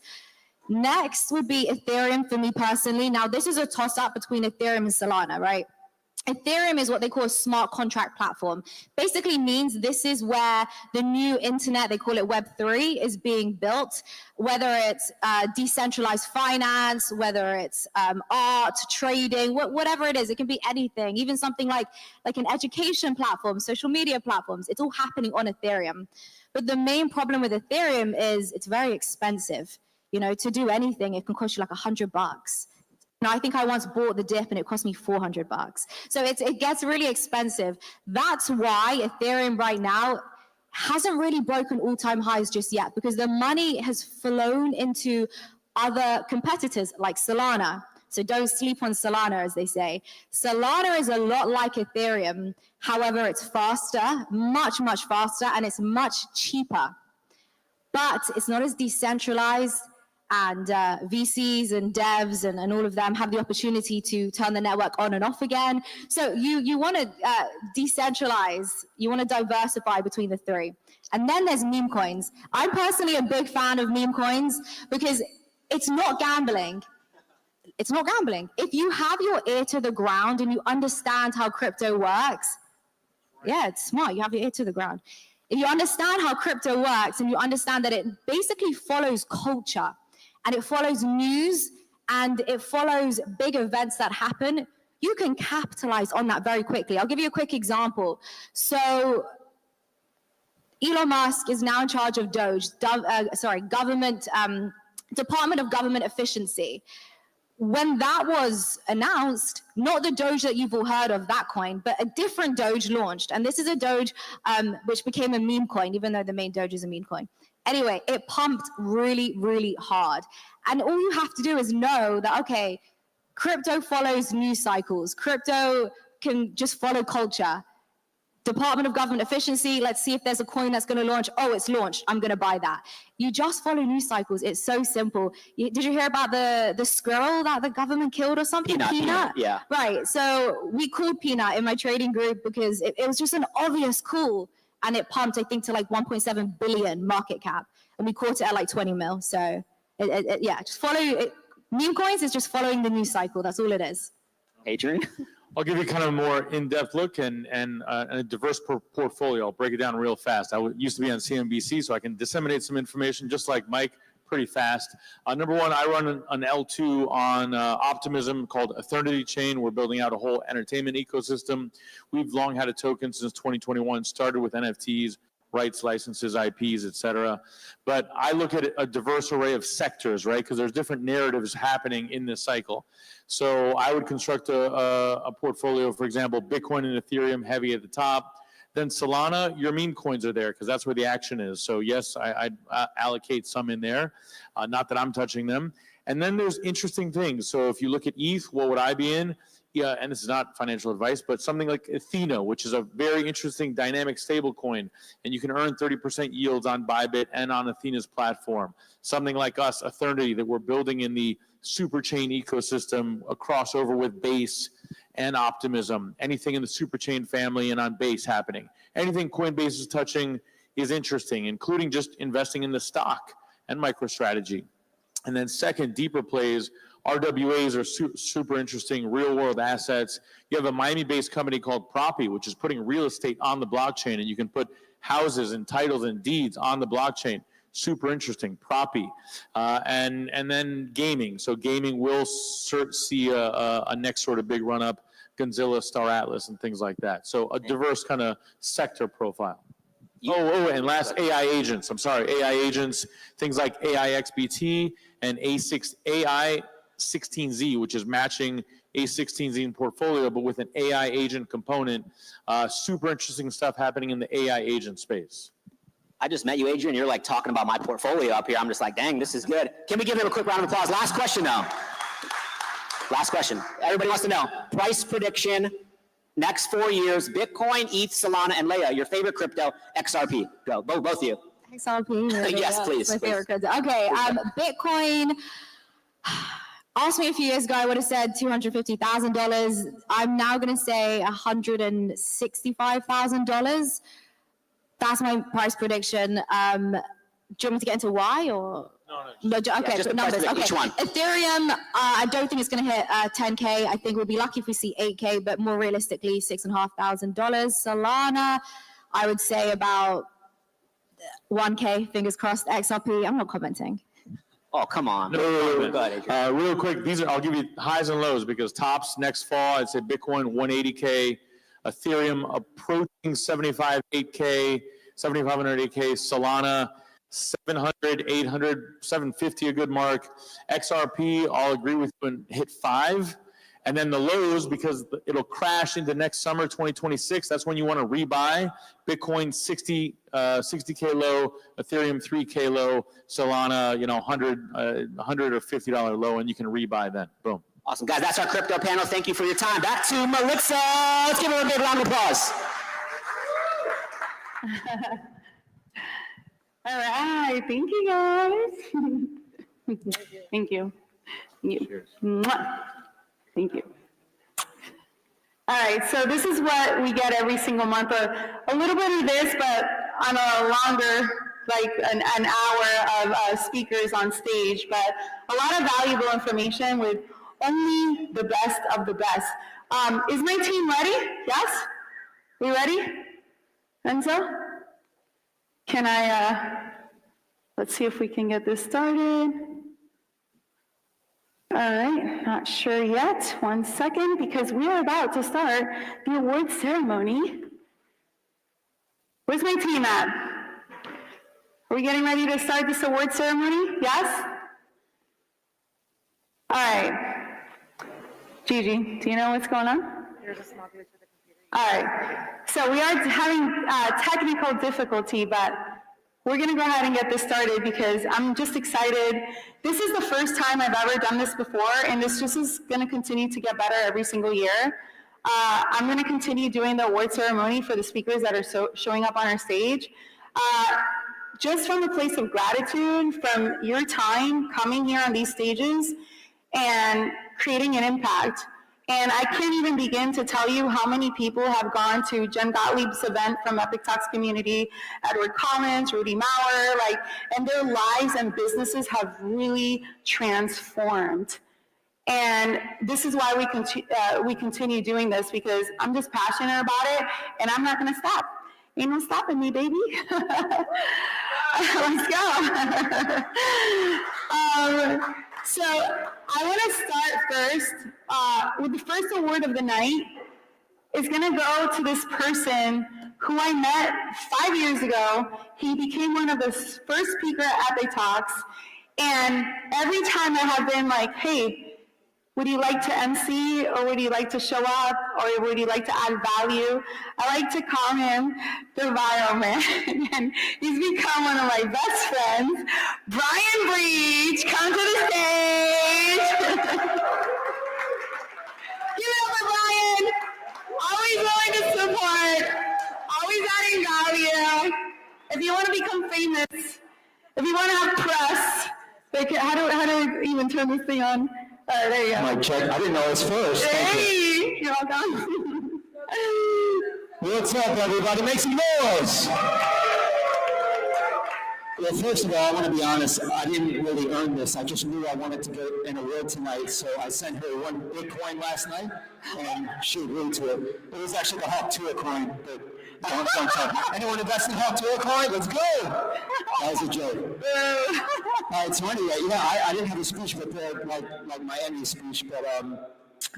Next would be Ethereum for me personally. Now, this is a toss-up between Ethereum and Solana, right? Ethereum is what they call a smart contract platform. Basically means this is where the new internet, they call it Web3, is being built, whether it's decentralized finance, whether it's art, trading, whatever it is. It can be anything, even something like an education platform, social media platforms. It's all happening on Ethereum. But the main problem with Ethereum is it's very expensive. To do anything, it can cost you like $100. I think I once bought the dip and it cost me $400. So it gets really expensive. That's why Ethereum right now hasn't really broken all-time highs just yet, because the money has flown into other competitors like Solana. So don't sleep on Solana, as they say. Solana is a lot like Ethereum. However, it's faster, much, much faster, and it's much cheaper. But it's not as decentralized, and VCs and devs and all of them have the opportunity to turn the network on and off again. So you want to decentralize, you want to diversify between the three. And then there's meme coins. I'm personally a big fan of meme coins because it's not gambling. It's not gambling. If you have your ear to the ground and you understand how crypto works, yeah, it's smart. You have your ear to the ground. If you understand how crypto works and you understand that it basically follows culture, and it follows news, and it follows big events that happen, you can capitalize on that very quickly. I'll give you a quick example. So Elon Musk is now in charge of Department of Government Efficiency. When that was announced, not the Doge that you've all heard of, that coin, but a different Doge launched. And this is a Doge which became a meme coin, even though the main Doge is a meme coin. Anyway, it pumped really, really hard. And all you have to do is know that, okay, crypto follows news cycles. Crypto can just follow culture. Department of Government Efficiency, let's see if there's a coin that's going to launch. Oh, it's launched. I'm going to buy that. You just follow news cycles. It's so simple. Did you hear about the squirrel that the government killed or something? Peanut, yeah. Right. So we called Peanut in my trading group because it was just an obvious call. And it pumped, I think, to like 1.7 billion market cap. And we caught it at like 20 mil. So, just follow it. Meme coins is just following the news cycle. That's all it is. Adrian? I'll give you kind of a more in-depth look and a diverse portfolio. I'll break it down real fast. I used to be on CNBC, so I can disseminate some information just like Mike, pretty fast. Number one, I run an L2 on Optimism called Eternity Chain. We're building out a whole entertainment ecosystem. We've long had a token since 2021, started with NFTs, rights, licenses, IPs, et cetera. But I look at a diverse array of sectors, right? Because there's different narratives happening in this cycle. So I would construct a portfolio, for example, Bitcoin and Ethereum heavy at the top. Then Solana, your meme coins are there because that's where the action is. So yes, I'd allocate some in there. Not that I'm touching them. And then there's interesting things. So if you look at ETH, what would I be in? Yeah, and this is not financial advice, but something like Athena, which is a very interesting dynamic stable coin, and you can earn 30% yields on Bybit and on Athena's platform. Something like us, Eternity, that we're building in the superchain ecosystem, a crossover with Base and Optimism. Anything in the superchain family and on Base happening. Anything Coinbase is touching is interesting, including just investing in the stock and MicroStrategy. And then second, deeper plays. RWAs are super interesting, real world assets. You have a Miami-based company called Propy, which is putting real estate on the blockchain, and you can put houses and titles and deeds on the blockchain. Super interesting, Propy. And then gaming. So gaming will see a next sort of big run up, Gonzilla, Star Atlas, and things like that. So a diverse kind of sector profile. And last, AI agents. I'm sorry, AI agents, things like AIXBT and AI16Z, which is matching A16Z in portfolio, but with an AI agent component. Super interesting stuff happening in the AI agent space. I just met you, Adrian. You're like talking about my portfolio up here. I'm just like, dang, this is good. Can we give him a quick round of applause? Last question, though. Last question. Everybody wants to know. Price prediction, next 4 years, Bitcoin, ETH, Solana, and Leia, your favorite crypto, XRP. Go, both of you. XRP. Yes, please. My favorite crypto. Okay, Bitcoin. Asked me a few years ago, I would have said $250,000. I'm now going to say $165,000. That's my price prediction. Do you want me to get into why or? No, okay, yeah, just but numbers. Okay. Each one. Ethereum, I don't think it's going to hit 10K. I think we'll be lucky if we see 8K, but more realistically, $6,500. Solana, I would say about 1K, fingers crossed. XRP, I'm not commenting. Oh, come on. No. Go ahead, Adrian. Real quick, I'll give you highs and lows because tops next fall, I'd say Bitcoin 180K, Ethereum approaching 7,500, 8K, Solana 700, 800, 750, a good mark. XRP, I'll agree with you and hit 5. And then the lows, because it'll crash into next summer, 2026, that's when you want to rebuy. Bitcoin 60K low, Ethereum 3K low, Solana, $100 or $50 low, and you can rebuy then. Boom. Awesome, guys. That's our crypto panel. Thank you for your time. Back to Melissa. Let's give her a big round of applause. All right, thank you guys. Thank you. Cheers. Mwah. Thank you. All right, so this is what we get every single month, a little bit of this, but on a longer, like an hour of speakers on stage, but a lot of valuable information with only the best of the best. Is my team ready? Yes? We ready? Enzo? Can I, let's see if we can get this started. All right, not sure yet. 1 second, because we are about to start the award ceremony. Where's my team at? Are we getting ready to start this award ceremony? Yes? All right. Gigi, do you know what's going on? All right, so we are having technical difficulty, but we're going to go ahead and get this started because I'm just excited. This is the first time I've ever done this before, and this just is going to continue to get better every single year. I'm going to continue doing the award ceremony for the speakers that are showing up on our stage. Just from a place of gratitude, from your time coming here on these stages and creating an impact. And I can't even begin to tell you how many people have gone to Jen Gottlieb's event from Epic Talks community, Edward Collins, Rudy Maurer, and their lives and businesses have really transformed. And this is why we continue doing this, because I'm just passionate about it, and I'm not going to stop. Ain't no stopping me, baby. Let's go. So I want to start first with the first award of the night. Is going to go to this person who I met 5 years ago. He became one of the first speakers at Epic Talks. And every time I have been like, hey, Would you like to MC, or would you like to show up, or would you like to add value? I like to call him the viral man, and he's become one of my best friends. Brian Breach, come to the stage. Give it up for Brian. Always willing to support, always adding value. If you want to become famous, if you want to have press, like how do I even turn this thing on? All right, there you go. Mic check. I didn't know it was first. Hey, you're welcome. What's up, everybody? Make some noise. Well, first of all, I want to be honest. I didn't really earn this. I just knew I wanted to get an award tonight, so I sent her one Bitcoin last night, and she agreed to it. It was actually the Hawk Tuah coin, but don't tell. Anyone invest in Hawk Tuah coin? Let's go. That was a joke. All right, so anyway, yeah, I didn't have a speech prepared like my Emmy speech, but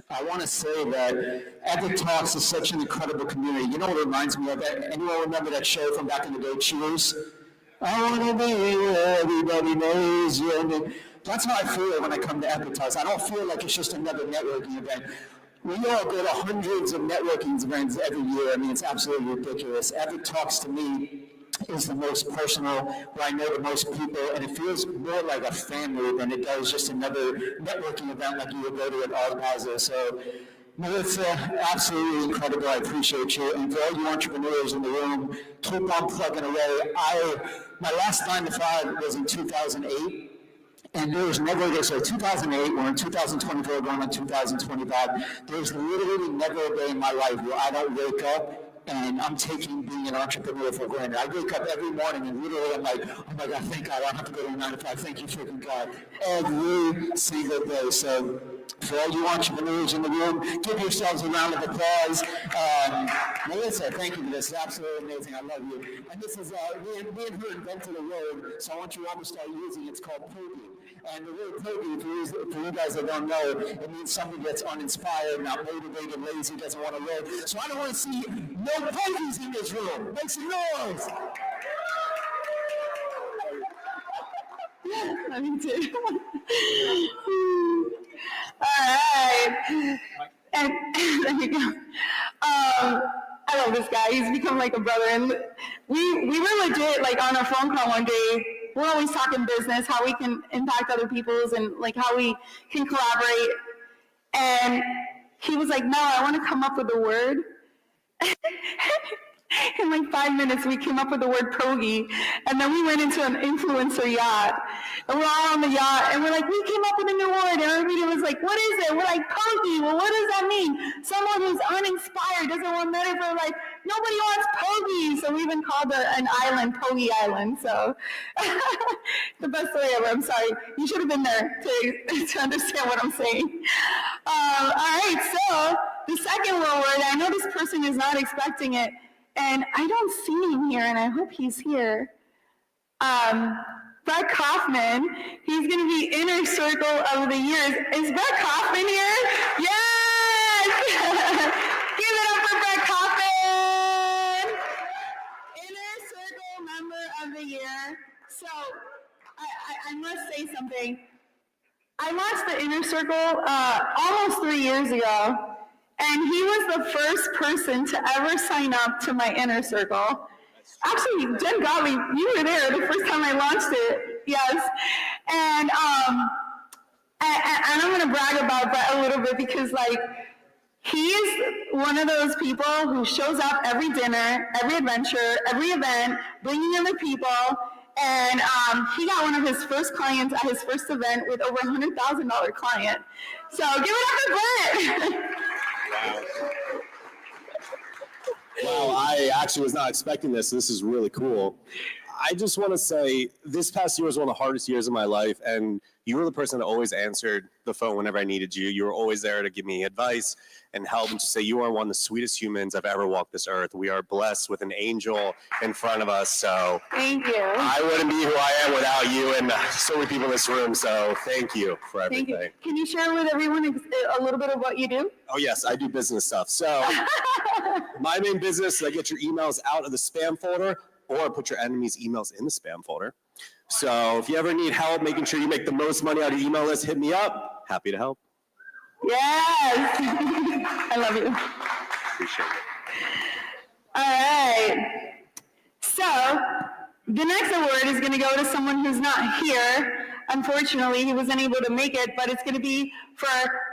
I want to say that Epic Talks is such an incredible community. You know what it reminds me of? Anyone remember that show from back in the day, Cheers? I want to be where everybody knows you. That's how I feel when I come to Epic Talks. I don't feel like it's just another networking event. We all go to hundreds of networking events every year. I mean, it's absolutely ridiculous. Epic Talks to me is the most personal, where I know the most people, and it feels more like a family than it does just another networking event like you would go to at Art Plaza. So, Melissa, absolutely incredible. I appreciate you. And for all you entrepreneurs in the room, keep on plugging away. My last 9 to 5 was in 2008. And there was never, 2008, we're in 2024, going on 2025. There's literally never a day in my life where I don't wake up and I'm taking being an entrepreneur for granted. I wake up every morning and literally I'm like, oh my God, thank God, I don't have to go to a 9 to 5. Thank you, freaking God. Every single day. So for all you entrepreneurs in the room, give yourselves a round of applause. Melissa, thank you for this. It's absolutely amazing. I love you. And this is, we and her invented a word, so I want you all to start using it. It's called pooping. And the word pooping, for you guys that don't know, it means somebody that's uninspired, not motivated, lazy, doesn't want to learn. So I don't want to see no pokies in this room. Make some noise. Me too. All right. And there you go. I love this guy. He's become like a brother. And we were legit like on a phone call one day. We're always talking business, how we can impact other people's and like how we can collaborate. And he was like, Mel, I want to come up with a word. In like 5 minutes, we came up with the word pogie, and then we went into an influencer yacht, and we're all on the yacht, and we're like, we came up with a new word, and everybody was like, what is it? We're like, pogie. Well, what does that mean? Someone who's uninspired, doesn't want better for life. Nobody wants pogie, so we even called an island Pogie Island. So the best story ever. I'm sorry, you should have been there to understand what I'm saying. All right, so the second little word, I know this person is not expecting it. And I don't see him here, and I hope he's here. Brett Kaufman, he's going to be Inner Circle of the Year. Is Brett Kaufman here? Yes! Give it up for Brett Kaufman! Inner Circle Member of the Year. So, I must say something. I launched the Inner Circle almost 3 years ago. And he was the first person to ever sign up to my Inner Circle. Actually, Jen Gottlieb, you were there the first time I launched it. Yes. And I'm going to brag about that a little bit because, like, he is one of those people who shows up every dinner, every adventure, every event, bringing in the people. And he got one of his first clients at his first event with over $100,000 client. So give it up for Brett. Wow, I actually was not expecting this. This is really cool. I just want to say this past year was one of the hardest years of my life, and you were the person that always answered the phone whenever I needed you. You were always there to give me advice and help, and to say you are one of the sweetest humans I've ever walked this earth. We are blessed with an angel in front of us, so thank you. I wouldn't be who I am without you and so many people in this room, so thank you for everything. Thank you. Can you share with everyone a little bit of what you do? Oh yes, I do business stuff. So my main business is I get your emails out of the spam folder or put your enemies' emails in the spam folder. So if you ever need help making sure you make the most money out of your email list, hit me up. Happy to help. Yes. I love you. Appreciate it. All right. So the next award is going to go to someone who's not here. Unfortunately, he wasn't able to make it, but it's going to be for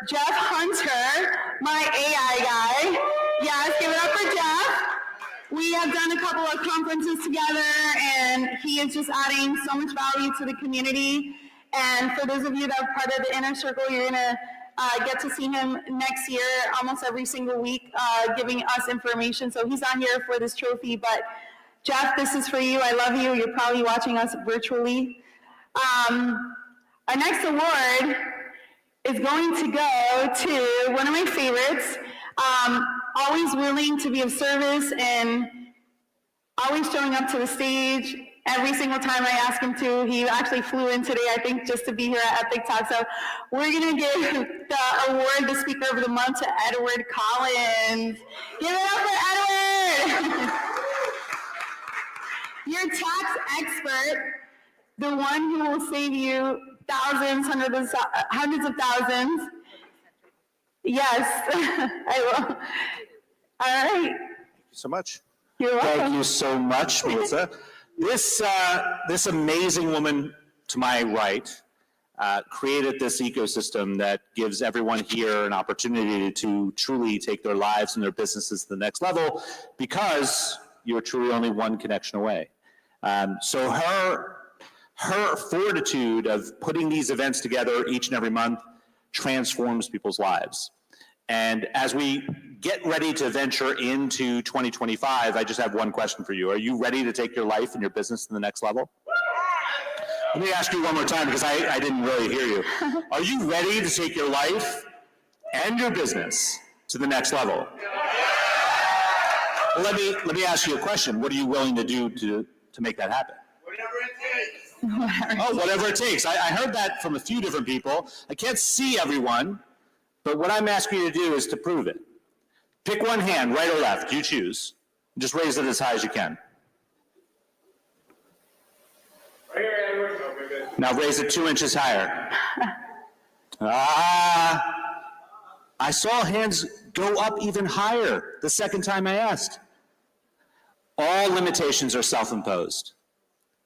Jeff Hunter, my AI guy. Yes, give it up for Jeff. We have done a couple of conferences together, and he is just adding so much value to the community. And for those of you that are part of the Inner Circle, you're going to get to see him next year, almost every single week, giving us information. So he's not here for this trophy, but Jeff, this is for you. I love you. You're probably watching us virtually. Our next award is going to go to one of my favorites, always willing to be of service and always showing up to the stage every single time I ask him to. He actually flew in today, I think, just to be here at Epic Talk. So we're going to give the award, the Speaker of the Month, to Edward Collins. Give it up for Edward! Your tax expert, the one who will save you thousands, hundreds of thousands. Yes, I will. All right. So much. You're welcome. Thank you so much, Melissa. This amazing woman to my right created this ecosystem that gives everyone here an opportunity to truly take their lives and their businesses to the next level, because you're truly only one connection away. So her fortitude of putting these events together each and every month transforms people's lives. And as we get ready to venture into 2025, I just have one question for you. Are you ready to take your life and your business to the next level? Let me ask you one more time, because I didn't really hear you. Are you ready to take your life and your business to the next level? Well, let me ask you a question. What are you willing to do to make that happen? Oh, whatever it takes. I heard that from a few different people. I can't see everyone, but what I'm asking you to do is to prove it. Pick one hand, right or left, you choose. Just raise it as high as you can. Right here, Edward. Now raise it 2 inches higher. I saw hands go up even higher the second time I asked. All limitations are self-imposed.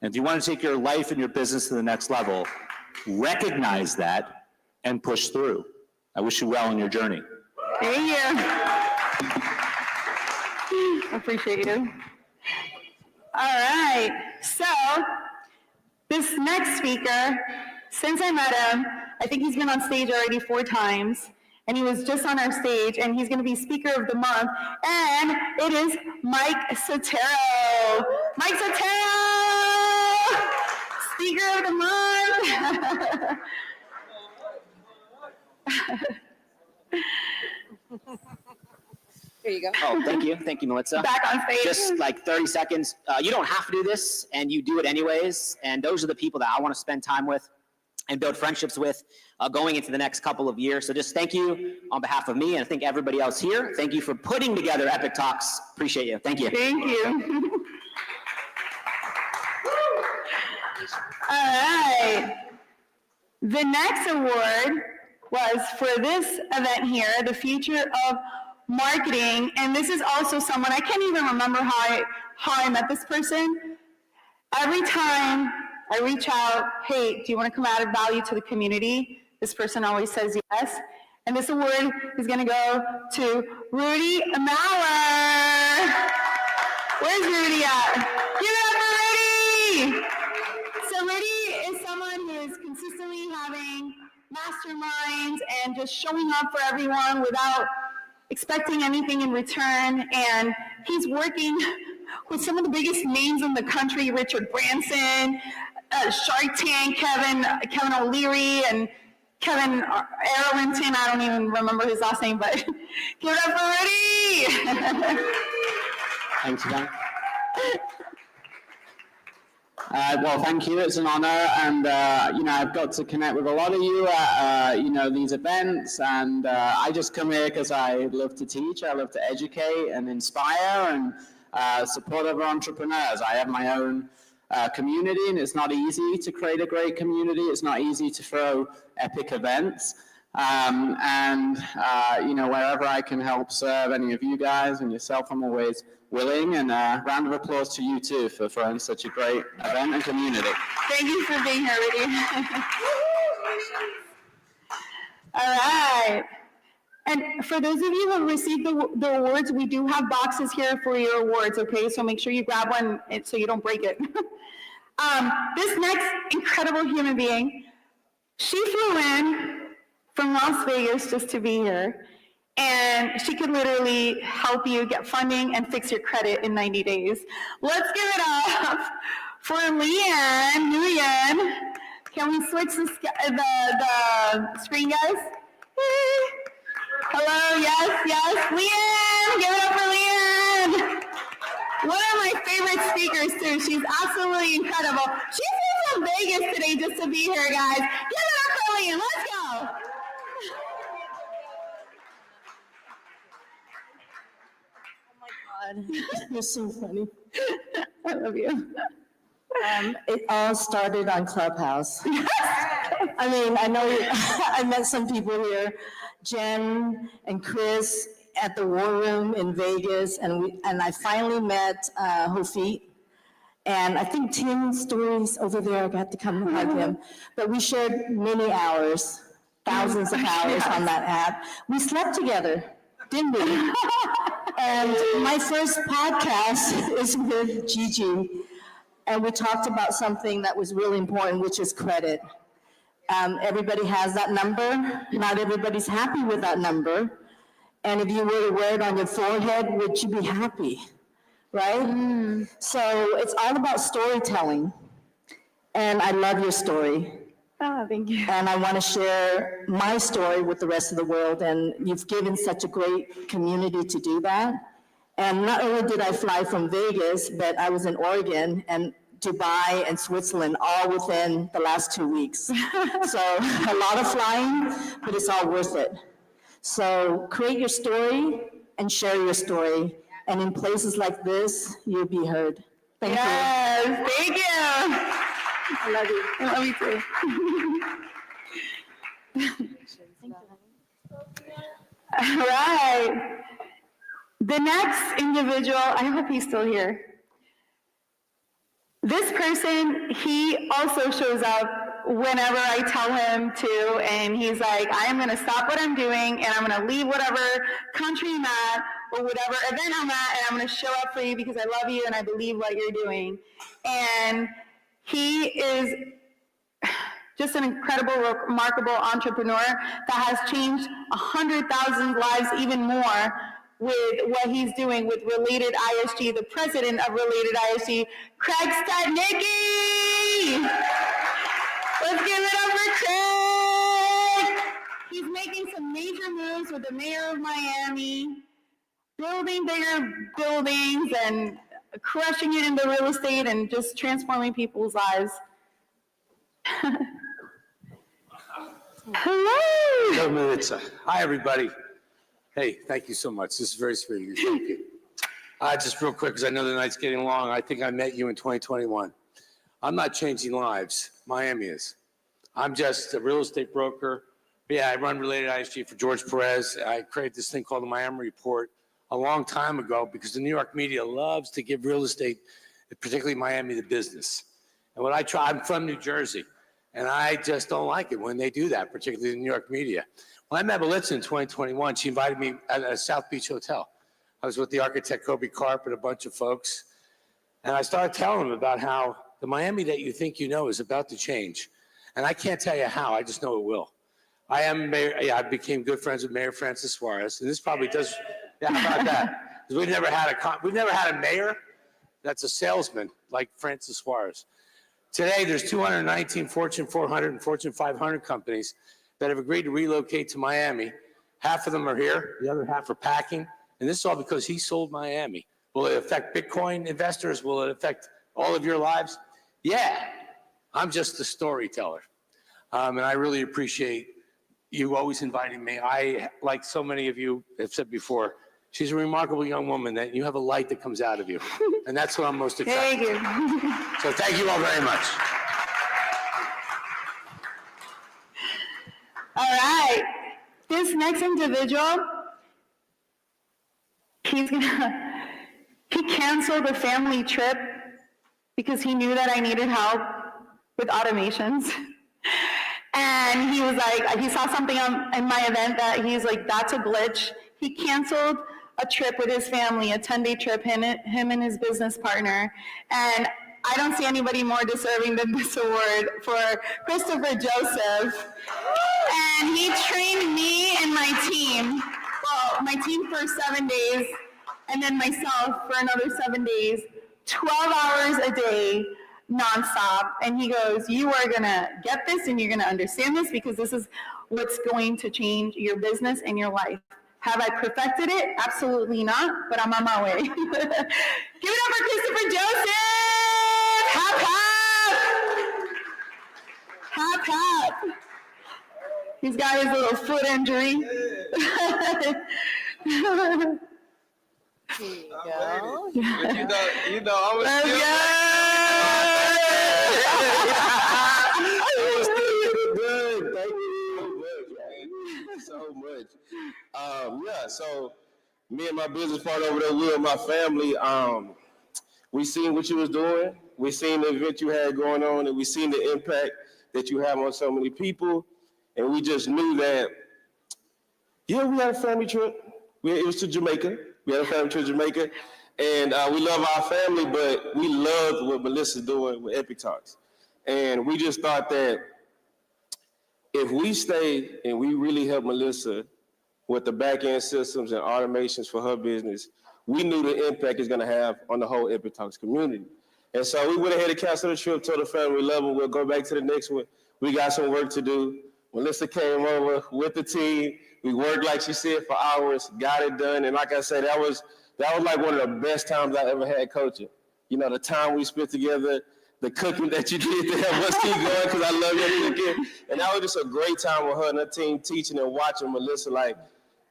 And if you want to take your life and your business to the next level, recognize that and push through. I wish you well in your journey. Thank you. Appreciate you. All right. So this next speaker, since I met him, I think he's been on stage already 4 times. And he was just on our stage, and he's going to be Speaker of the Month. And it is Mike Sotero. Mike Sotero! Speaker of the Month! Here you go. Oh, thank you. Thank you, Melissa. Back on stage. Just like 30 seconds. You don't have to do this, and you do it anyways. And those are the people that I want to spend time with and build friendships with going into the next couple of years. So just thank you on behalf of me, and I think everybody else here. Thank you for putting together Epic Talks. Appreciate you. Thank you. Thank you. All right. The next award was for this event here, the Future of Marketing. And this is also someone, I can't even remember how I met this person. Every time I reach out, hey, do you want to come add value to the community? This person always says yes. And this award is going to go to Rudy Mauer. Where's Rudy at? Give it up for Rudy! So Rudy is someone who is consistently having masterminds and just showing up for everyone without expecting anything in return. And he's working with some of the biggest names in the country, Richard Branson, Shark Tank, Kevin O'Leary, and Kevin Arlington. I don't even remember his last name, but give it up for Rudy! Thanks, Dan. Well, thank you. It's an honor, and I've got to connect with a lot of you at these events, and I just come here because I love to teach, I love to educate and inspire and support other entrepreneurs. I have my own community, and it's not easy to create a great community. It's not easy to throw epic events, Wherever I can help serve any of you guys and yourself, I'm always willing. And round of applause to you too for throwing such a great event and community. Thank you for being here, Rudy. All right. And for those of you who have received the awards, we do have boxes here for your awards, okay? So make sure you grab one so you don't break it. This next incredible human being, she flew in from Las Vegas just to be here. And she could literally help you get funding and fix your credit in 90 days. Let's give it up for Leanne Nguyen. Can we switch the screen, guys? Hello, yes, Leanne, give it up for Leanne. One of my favorite speakers too. She's absolutely incredible. She flew from Vegas today just to be here, guys. Give it up for Leanne, let's go. You're so funny. I love you. It all started on Clubhouse. I mean, I know I met some people here, Jen and Chris at the War Room in Vegas, and I finally met Hofit. And I think Tim Stories over there, I got to come and hug him. But we shared many hours, thousands of hours on that app. We slept together, didn't we? And my first podcast is with Gigi. And we talked about something that was really important, which is credit. Everybody has that number. Not everybody's happy with that number. And if you were to wear it on your forehead, would you be happy? Right? So it's all about storytelling. And I love your story. Oh, thank you. And I want to share my story with the rest of the world. And you've given such a great community to do that. And not only did I fly from Vegas, but I was in Oregon and Dubai and Switzerland all within the last 2 weeks. So a lot of flying, but it's all worth it. So create your story and share your story. And in places like this, you'll be heard. Thank you. Thank you. I love you. I love you too. All right. The next individual, I hope he's still here. This person, he also shows up whenever I tell him to, and he's like, I am gonna stop what I'm doing, and I'm gonna leave whatever country I'm at, or whatever event I'm at, and I'm gonna show up for you because I love you and I believe what you're doing. And he is just an incredible, remarkable entrepreneur that has changed 100,000 lives, even more, with what he's doing with Related ISG, the president of Related ISG, Craig Stadnicki. Let's give it up for Craig. He's making some major moves with the mayor of Miami, building bigger buildings and crushing it into real estate and just transforming people's lives. Hello. Hello, Melissa. Hi, everybody. Hey, thank you so much. This is very sweet of you. Thank you. Just real quick, because I know the night's getting long. I think I met you in 2021. I'm not changing lives. Miami is. I'm just a real estate broker. Yeah, I run Related ISG for George Perez. I created this thing called the Miami Report a long time ago because the New York media loves to give real estate, particularly Miami, the business. And what I try, I'm from New Jersey, and I just don't like it when they do that, particularly the New York media. When I met Melissa in 2021, she invited me at a South Beach hotel. I was with the architect Kobe Karp and a bunch of folks. And I started telling them about how the Miami that you think you know is about to change. And I can't tell you how, I just know it will. I became good friends with Mayor Francis Suarez. And this probably does, yeah, how about that? Because we've never had a mayor that's a salesman like Francis Suarez. Today, there's 219 Fortune 400 and Fortune 500 companies that have agreed to relocate to Miami. Half of them are here, the other half are packing, and this is all because he sold Miami. Will it affect Bitcoin investors? Will it affect all of your lives? Yeah, I'm just a storyteller. And I really appreciate you always inviting me. I, like so many of you have said before, she's a remarkable young woman that you have a light that comes out of you. And that's what I'm most attracted to. Thank you. So thank you all very much. All right. this next individual, he canceled a family trip because he knew that I needed help with automations. And he was like, he saw something in my event that he's like, that's a glitch. He canceled a trip with his family, a 10-day trip, him and his business partner. And I don't see anybody more deserving than this award for Christopher Joseph. And he trained me and my team, well, my team for 7 days, and then myself for another 7 days, 12 hours a day, nonstop. And he goes, you are gonna get this and you're gonna understand this because this is what's going to change your business and your life. Have I perfected it? Absolutely not, but I'm on my way. Give it up for Christopher Joseph! Hap, hap! Hap, hap! He's got his little foot injury. You know, I was Let's Good. Thank you so much. Yeah, so me and my business partner over there, we and my family, we seen what you was doing. We seen the event you had going on, and we seen the impact that you have on so many people. And we just knew that, yeah, we had a family trip. It was to Jamaica. We had a family trip to Jamaica. And we love our family, but we loved what Melissa's doing with Epic Talks. And we just thought that if we stay and we really help Melissa with the back-end systems and automations for her business, we knew the impact it's gonna have on the whole Epic Talks community. And so we went ahead and canceled the trip, told the family we love them, we'll go back to the next one. We got some work to do. Melissa came over with the team. We worked, like she said, for hours, got it done. And like I said, that was like one of the best times I ever had coaching. You know, the time we spent together, the cooking that you did to help us keep going, because I love your cooking. And that was just a great time with her and her team, teaching and watching Melissa like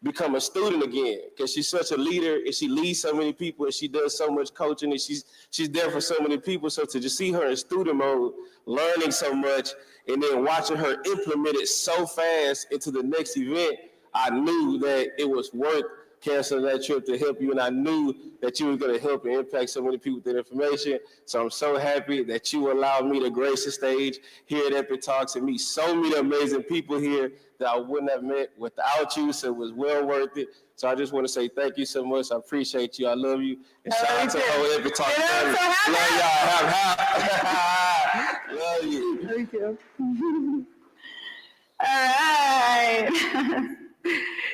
become a student again, because she's such a leader and she leads so many people and she does so much coaching and she's there for so many people. So to just see her in student mode, learning so much, and then watching her implement it so fast into the next event, I knew that it was worth canceling that trip to help you, and I knew that you were going to help and impact so many people with that information. So I'm so happy that you allowed me to grace the stage here at Epic Talks and meet so many amazing people here that I wouldn't have met without you, so it was well worth it. So I just want to say thank you so much. I appreciate you. I love you. And shout out to the whole Epic Talks family. Love y'all. Have. Love you. Thank you. All right.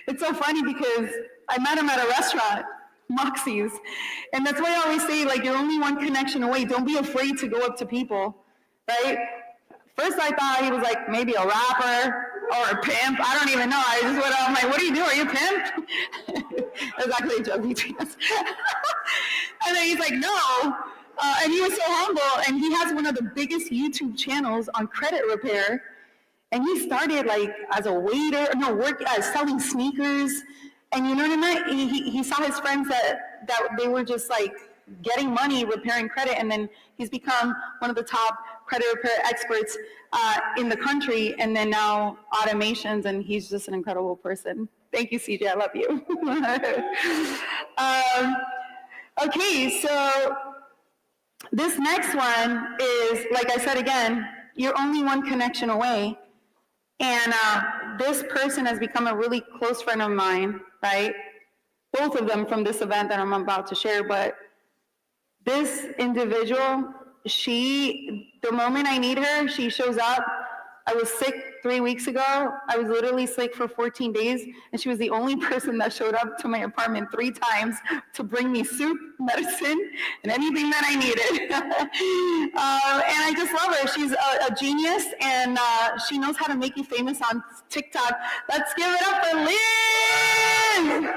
It's so funny because I met him at a restaurant, Moxie's. And that's why I always say, like, you're only one connection away. Don't be afraid to go up to people, right? First I thought he was like maybe a rapper or a pimp. I don't even know. I just went out, I'm like, what do you do? Are you a pimp? It was actually a joke between us. And then he's like, no. And he was so humble. And he has one of the biggest YouTube channels on credit repair. And he started like as a waiter, selling sneakers. And you know what I mean? He saw his friends that they were just like getting money repairing credit, and then he's become one of the top credit repair experts in the country, and then now automations, and he's just an incredible person. Thank you, CJ, I love you. Okay, so this next one is, like I said again, you're only one connection away. And this person has become a really close friend of mine, right? Both of them from this event that I'm about to share, but this individual, the moment I need her, she shows up. I was sick 3 weeks ago. I was literally sick for 14 days, and she was the only person that showed up to my apartment 3 times to bring me soup, medicine, and anything that I needed. And I just love her. She's a genius, and she knows how to make you famous on TikTok. Let's give it up for Lynn!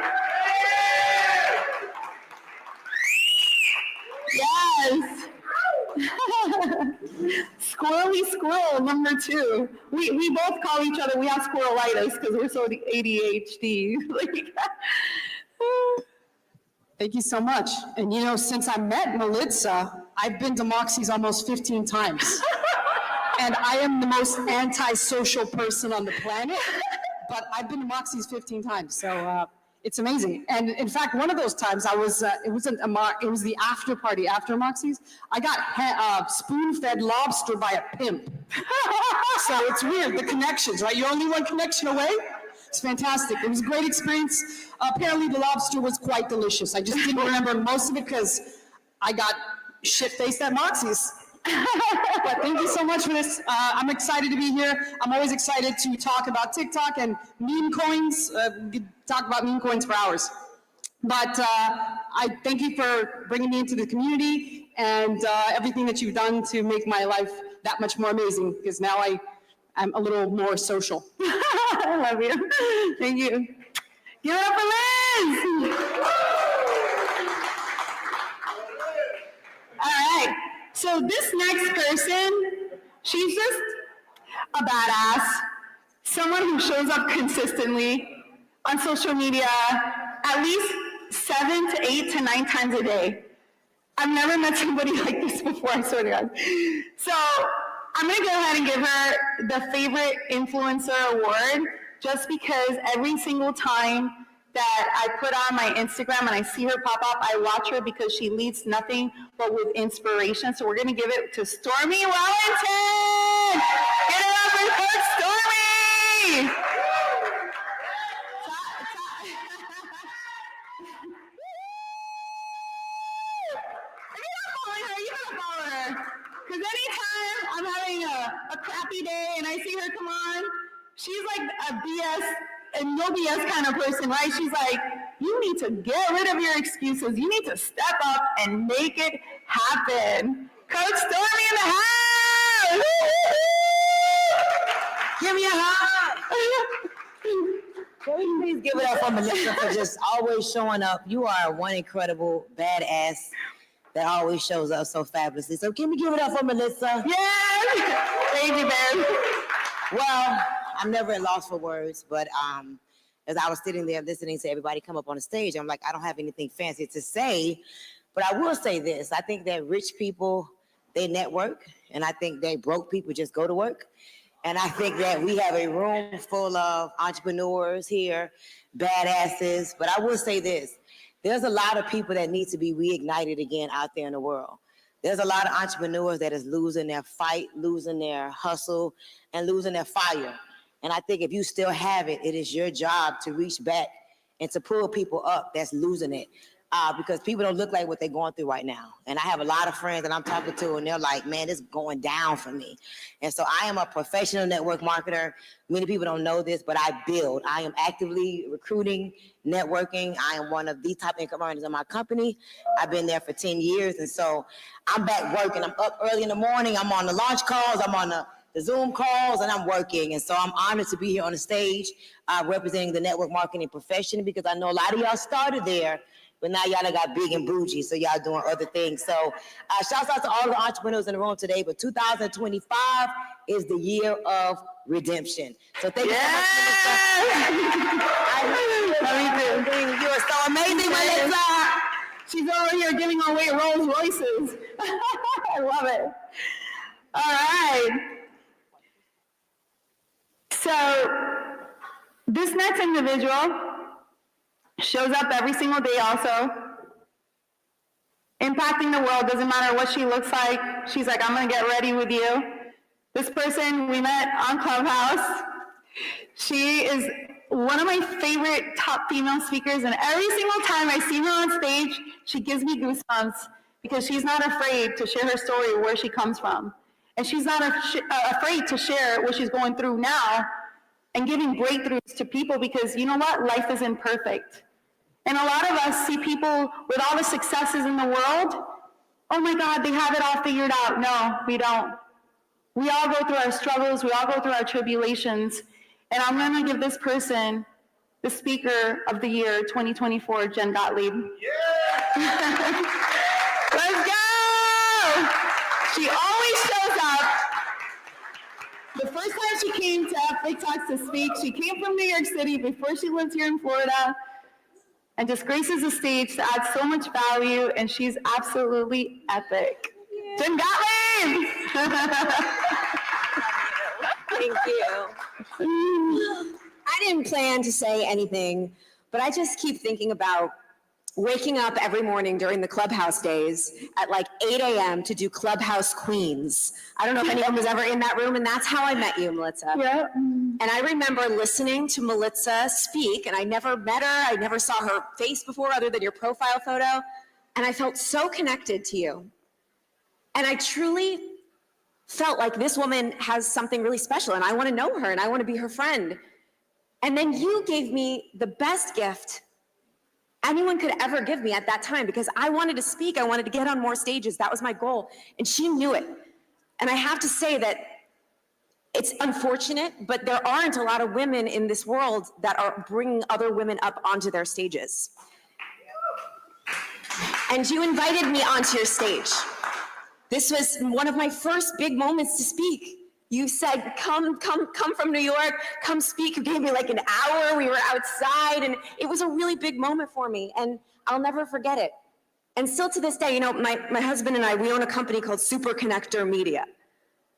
Yes! Squirrely squirrel number 2. We both call each other, we have squirrelitis because we're so ADHD. Thank you so much. And you know, since I met Melissa, I've been to Moxie's almost 15 times. And I am the most antisocial person on the planet. but I've been to Moxie's 15 times, so it's amazing. And in fact, one of those times I was, it was the after party after Moxie's. I got spoon-fed lobster by a pimp. So it's weird, the connections, right? You're only one connection away. It's fantastic. It was a great experience. Apparently the lobster was quite delicious. I just didn't remember most of it because I got shit-faced at Moxie's. But thank you so much for this. I'm excited to be here. I'm always excited to talk about TikTok and meme coins. We could talk about meme coins for hours. But I thank you for bringing me into the community and everything that you've done to make my life that much more amazing, because now I'm a little more social. I love you. Thank you. Give it up for Liz! All right. So this next person, she's just a badass, someone who shows up consistently on social media at least 7 to 8 to 9 times a day. I've never met somebody like this before, I swear to God. So I'm gonna go ahead and give her the Favorite Influencer Award, just because every single time that I put on my Instagram and I see her pop up, I watch her because she leads nothing but with inspiration. So we're gonna give it to Stormy Wellington! Get it up for Coach Stormy! You gotta follow her. Because anytime I'm having a crappy day and I see her come on, she's like a BS and no BS kind of person, right? She's like, you need to get rid of your excuses. You need to step up and make it happen. Coach Stormy in the house! Give me a hug. Can we please give it up for Melissa for just always showing up? You are one incredible badass that always shows up so fabulously. So can we give it up for Melissa? Yes! Thank you, man. Well, I'm never at loss for words, but as I was sitting there listening to everybody come up on the stage, I'm like, I don't have anything fancy to say, but I will say this. I think that rich people, they network, and I think that broke people just go to work. And I think that we have a room full of entrepreneurs here, badasses, but I will say this. There's a lot of people that need to be reignited again out there in the world. There's a lot of entrepreneurs that is losing their fight, losing their hustle, and losing their fire. And I think if you still have it, it is your job to reach back and to pull people up that's losing it. Because people don't look like what they're going through right now. And I have a lot of friends that I'm talking to, and they're like, man, it's going down for me. And so I am a professional network marketer. Many people don't know this, but I build. I am actively recruiting, networking. I am one of the top income earners in my company. I've been there for 10 years. And so I'm back working. I'm up early in the morning. I'm on the launch calls. I'm on the Zoom calls, and I'm working. And so I'm honored to be here on the stage representing the network marketing profession, because I know a lot of y'all started there, but now y'all got big and bougie, so y'all doing other things. So shouts out to all the entrepreneurs in the room today, but 2025 is the year of redemption. So thank you so much, Melissa. You are so amazing, Melissa. She's over here giving away Rolls Royces. I love it. All right. So this next individual shows up every single day also, impacting the world. Doesn't matter what she looks like. She's like, I'm gonna get ready with you. This person we met on Clubhouse. She is one of my favorite top female speakers, and every single time I see her on stage, she gives me goosebumps because she's not afraid to share her story, where she comes from. And she's not afraid to share what she's going through now and giving breakthroughs to people, because you know what? Life isn't perfect. And a lot of us see people with all the successes in the world. Oh my God, they have it all figured out. No, we don't. We all go through our struggles. We all go through our tribulations. And I'm going to give this person the Speaker of the Year 2024, Jen Gottlieb. Yeah! Let's go! She always shows up. The first time she came to Big Talks to speak, she came from New York City before she lived here in Florida, and just graces the stage to add so much value, and she's absolutely epic. Yeah. Jen Gottlieb! Thank you. I didn't plan to say anything, but I just keep thinking about waking up every morning during the Clubhouse days at like 8 a.m. to do Clubhouse Queens. I don't know if anyone was ever in that room, and that's how I met you, Melissa. Yeah. And I remember listening to Melissa speak, and I never met her. I never saw her face before other than your profile photo. And I felt so connected to you. And I truly felt like this woman has something really special, and I want to know her, and I want to be her friend. And then you gave me the best gift anyone could ever give me at that time, because I wanted to speak. I wanted to get on more stages. That was my goal. And she knew it. And I have to say that it's unfortunate, but there aren't a lot of women in this world that are bringing other women up onto their stages. And you invited me onto your stage. This was one of my first big moments to speak. You said, come from New York, come speak. You gave me like an hour. We were outside, and it was a really big moment for me, and I'll never forget it. And still to this day, you know, my husband and I, we own a company called Super Connector Media.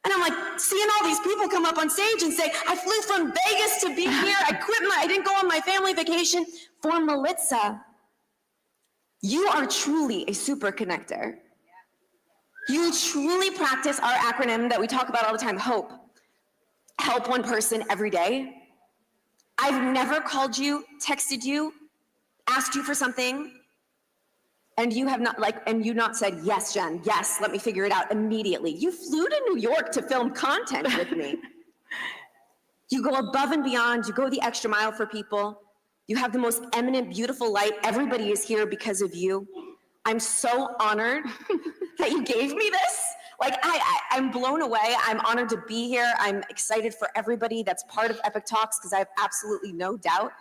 And I'm like, seeing all these people come up on stage and say, I flew from Vegas to be here. I didn't go on my family vacation for Melissa. You are truly a super connector. You truly practice our acronym that we talk about all the time, HOPE. Help one person every day. I've never called you, texted you, asked you for something, and you have not said, yes, Jen, yes, let me figure it out immediately. You flew to New York to film content with me. You go above and beyond, you go the extra mile for people. You have the most eminent, beautiful light. Everybody is here because of you. I'm so honored that you gave me this. Like, I'm blown away. I'm honored to be here. I'm excited for everybody that's part of Epic Talks, because I have absolutely no doubt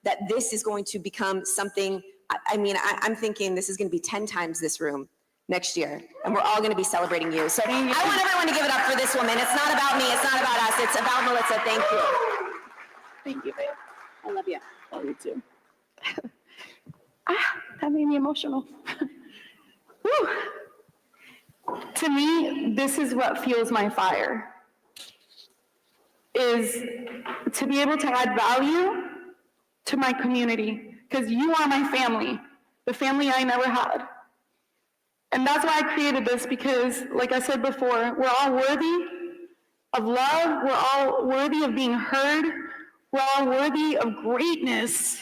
that this is going to become something. I'm thinking this is going to be 10 times this room next year, and we're all going to be celebrating you. So I want everyone to give it up for this woman. It's not about me. It's not about us. It's about Melissa. Thank you. Thank you, babe. I love you. Love you too. That made me emotional. Whew. To me, this is what fuels my fire, is to be able to add value to my community, because you are my family, the family I never had. And that's why I created this, because, like I said before, we're all worthy of love, we're all worthy of being heard, we're all worthy of greatness.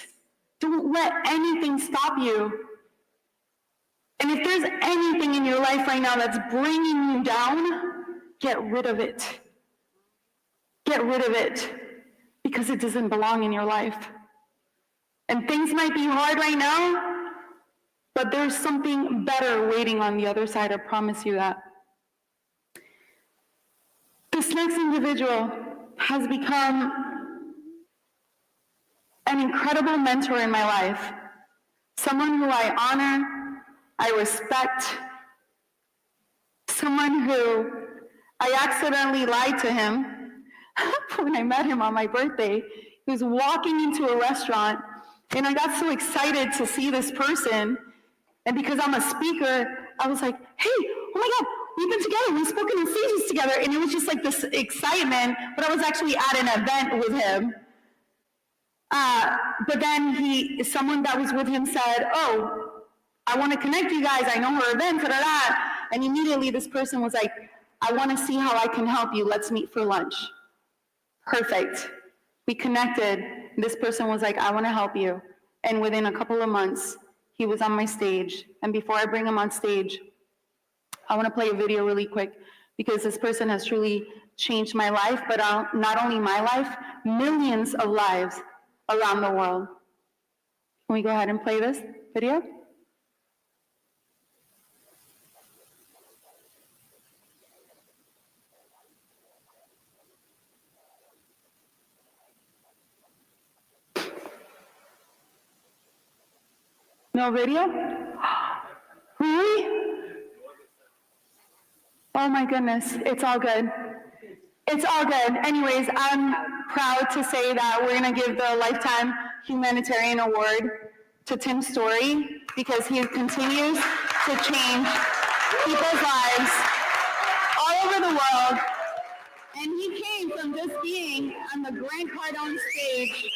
Don't let anything stop you. And if there's anything in your life right now that's bringing you down, get rid of it. Get rid of it, because it doesn't belong in your life. And things might be hard right now, but there's something better waiting on the other side, I promise you that. This next individual has become an incredible mentor in my life, someone who I honor, I respect, someone who I accidentally lied to him when I met him on my birthday. He was walking into a restaurant, and I got so excited to see this person, and because I'm a speaker, I was like, hey, oh my God, we've been together, we've spoken on stages together, and it was just like this excitement, but I was actually at an event with him. But then someone that was with him said, oh, I want to connect you guys, I know her event, and immediately this person was like, I want to see how I can help you, let's meet for lunch. Perfect. We connected. This person was like, I want to help you. And within a couple of months, he was on my stage. And before I bring him on stage, I want to play a video really quick, because this person has truly changed my life, but not only my life, millions of lives around the world. Can we go ahead and play this video? No video? Really? Oh my goodness, it's all good. It's all good. Anyways, I'm proud to say that we're gonna give the Lifetime Humanitarian Award to Tim Story, because he continues to change people's lives all over the world. And he came from just being on the Grant Cardone stage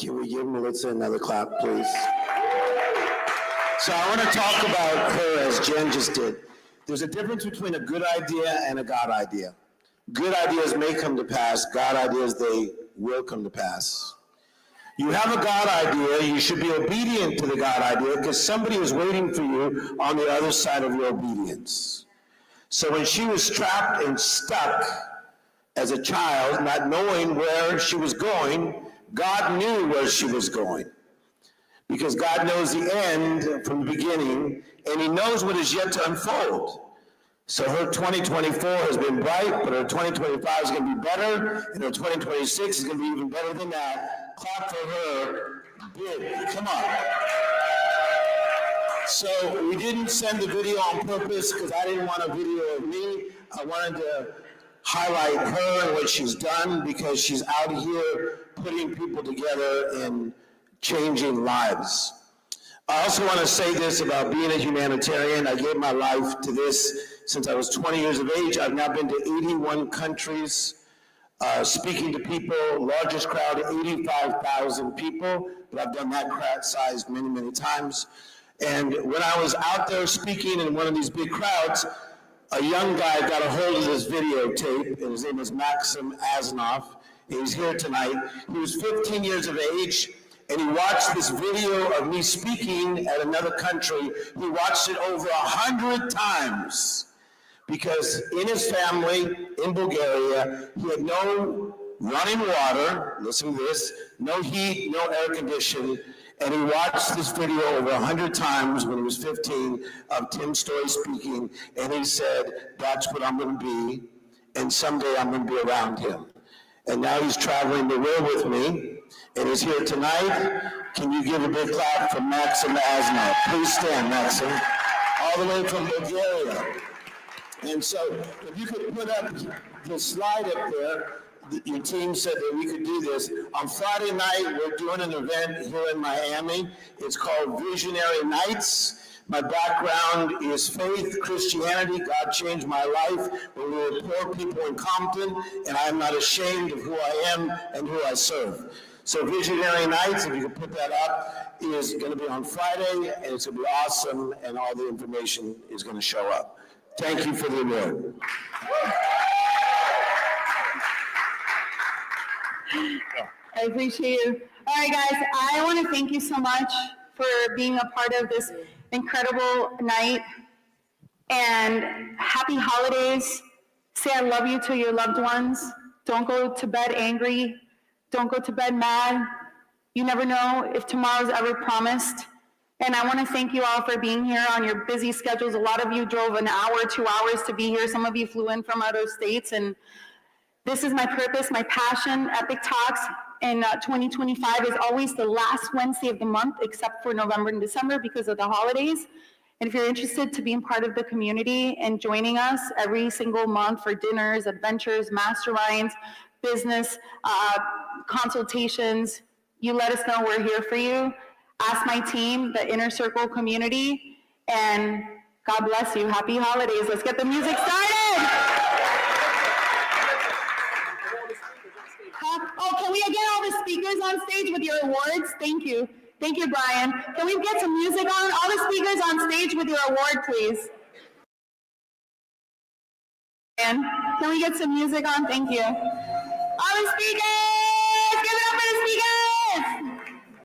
Can we give Melissa another clap, please? So I want to talk about her as Jen just did. There's a difference between a good idea and a God idea. Good ideas may come to pass. God ideas, they will come to pass. You have a God idea, you should be obedient to the God idea because somebody is waiting for you on the other side of your obedience. So when she was trapped and stuck as a child, not knowing where she was going, God knew where she was going. Because God knows the end from the beginning, and he knows what is yet to unfold. So her 2024 has been bright, but her 2025 is going to be better, and her 2026 is going to be even better than that. Clap for her. Big. Come on. So we didn't send the video on purpose because I didn't want a video of me. I wanted to highlight her and what she's done because she's out here putting people together and changing lives. I also want to say this about being a humanitarian. I gave my life to this since I was 20 years of age. I've now been to 81 countries, speaking to people, largest crowd, 85,000 people, but I've done that crowd size many, many times. And when I was out there speaking in one of these big crowds, a young guy got a hold of this videotape, and his name is Maxim Azanov. He's here tonight. He was 15 years of age, and he watched this video of me speaking at another country. He watched it over 100 times because in his family in Bulgaria, he had no running water, listen to this, no heat, no air conditioning, and he watched this video over 100 times when he was 15 of Tim Story speaking, and he said, that's what I'm going to be, and someday I'm going to be around him. And now he's traveling the world with me, and he's here tonight. Can you give a big clap for Maxim Azanov? Please stand, Maxim. All the way from Bulgaria. And so, if you could put up the slide up there, your team said that we could do this. On Friday night, we're doing an event here in Miami. It's called Visionary Nights. My background is faith, Christianity. God changed my life when we were poor people in Compton, and I am not ashamed of who I am and who I serve. So Visionary Nights, if you could put that up, is going to be on Friday, and it's going to be awesome, and all the information is going to show up. Thank you for the award. I appreciate you. All right, guys, I want to thank you so much for being a part of this incredible night. And happy holidays. Say I love you to your loved ones. Don't go to bed angry. Don't go to bed mad. You never know if tomorrow's ever promised. And I want to thank you all for being here on your busy schedules. A lot of you drove an hour, 2 hours to be here. Some of you flew in from other states. And this is my purpose, my passion. Epic Talks in 2025 is always the last Wednesday of the month, except for November and December because of the holidays. And if you're interested to being part of the community and joining us every single month for dinners, adventures, masterminds, business consultations, you let us know. We're here for you. Ask my team, the Inner Circle community, and God bless you. Happy holidays. Let's get the music started. Oh, can we get all the speakers on stage with your awards? Thank you. Thank you, Brian. Can we get some music on? All the speakers on stage with your award, please. And can we get some music on? Thank you. All the speakers!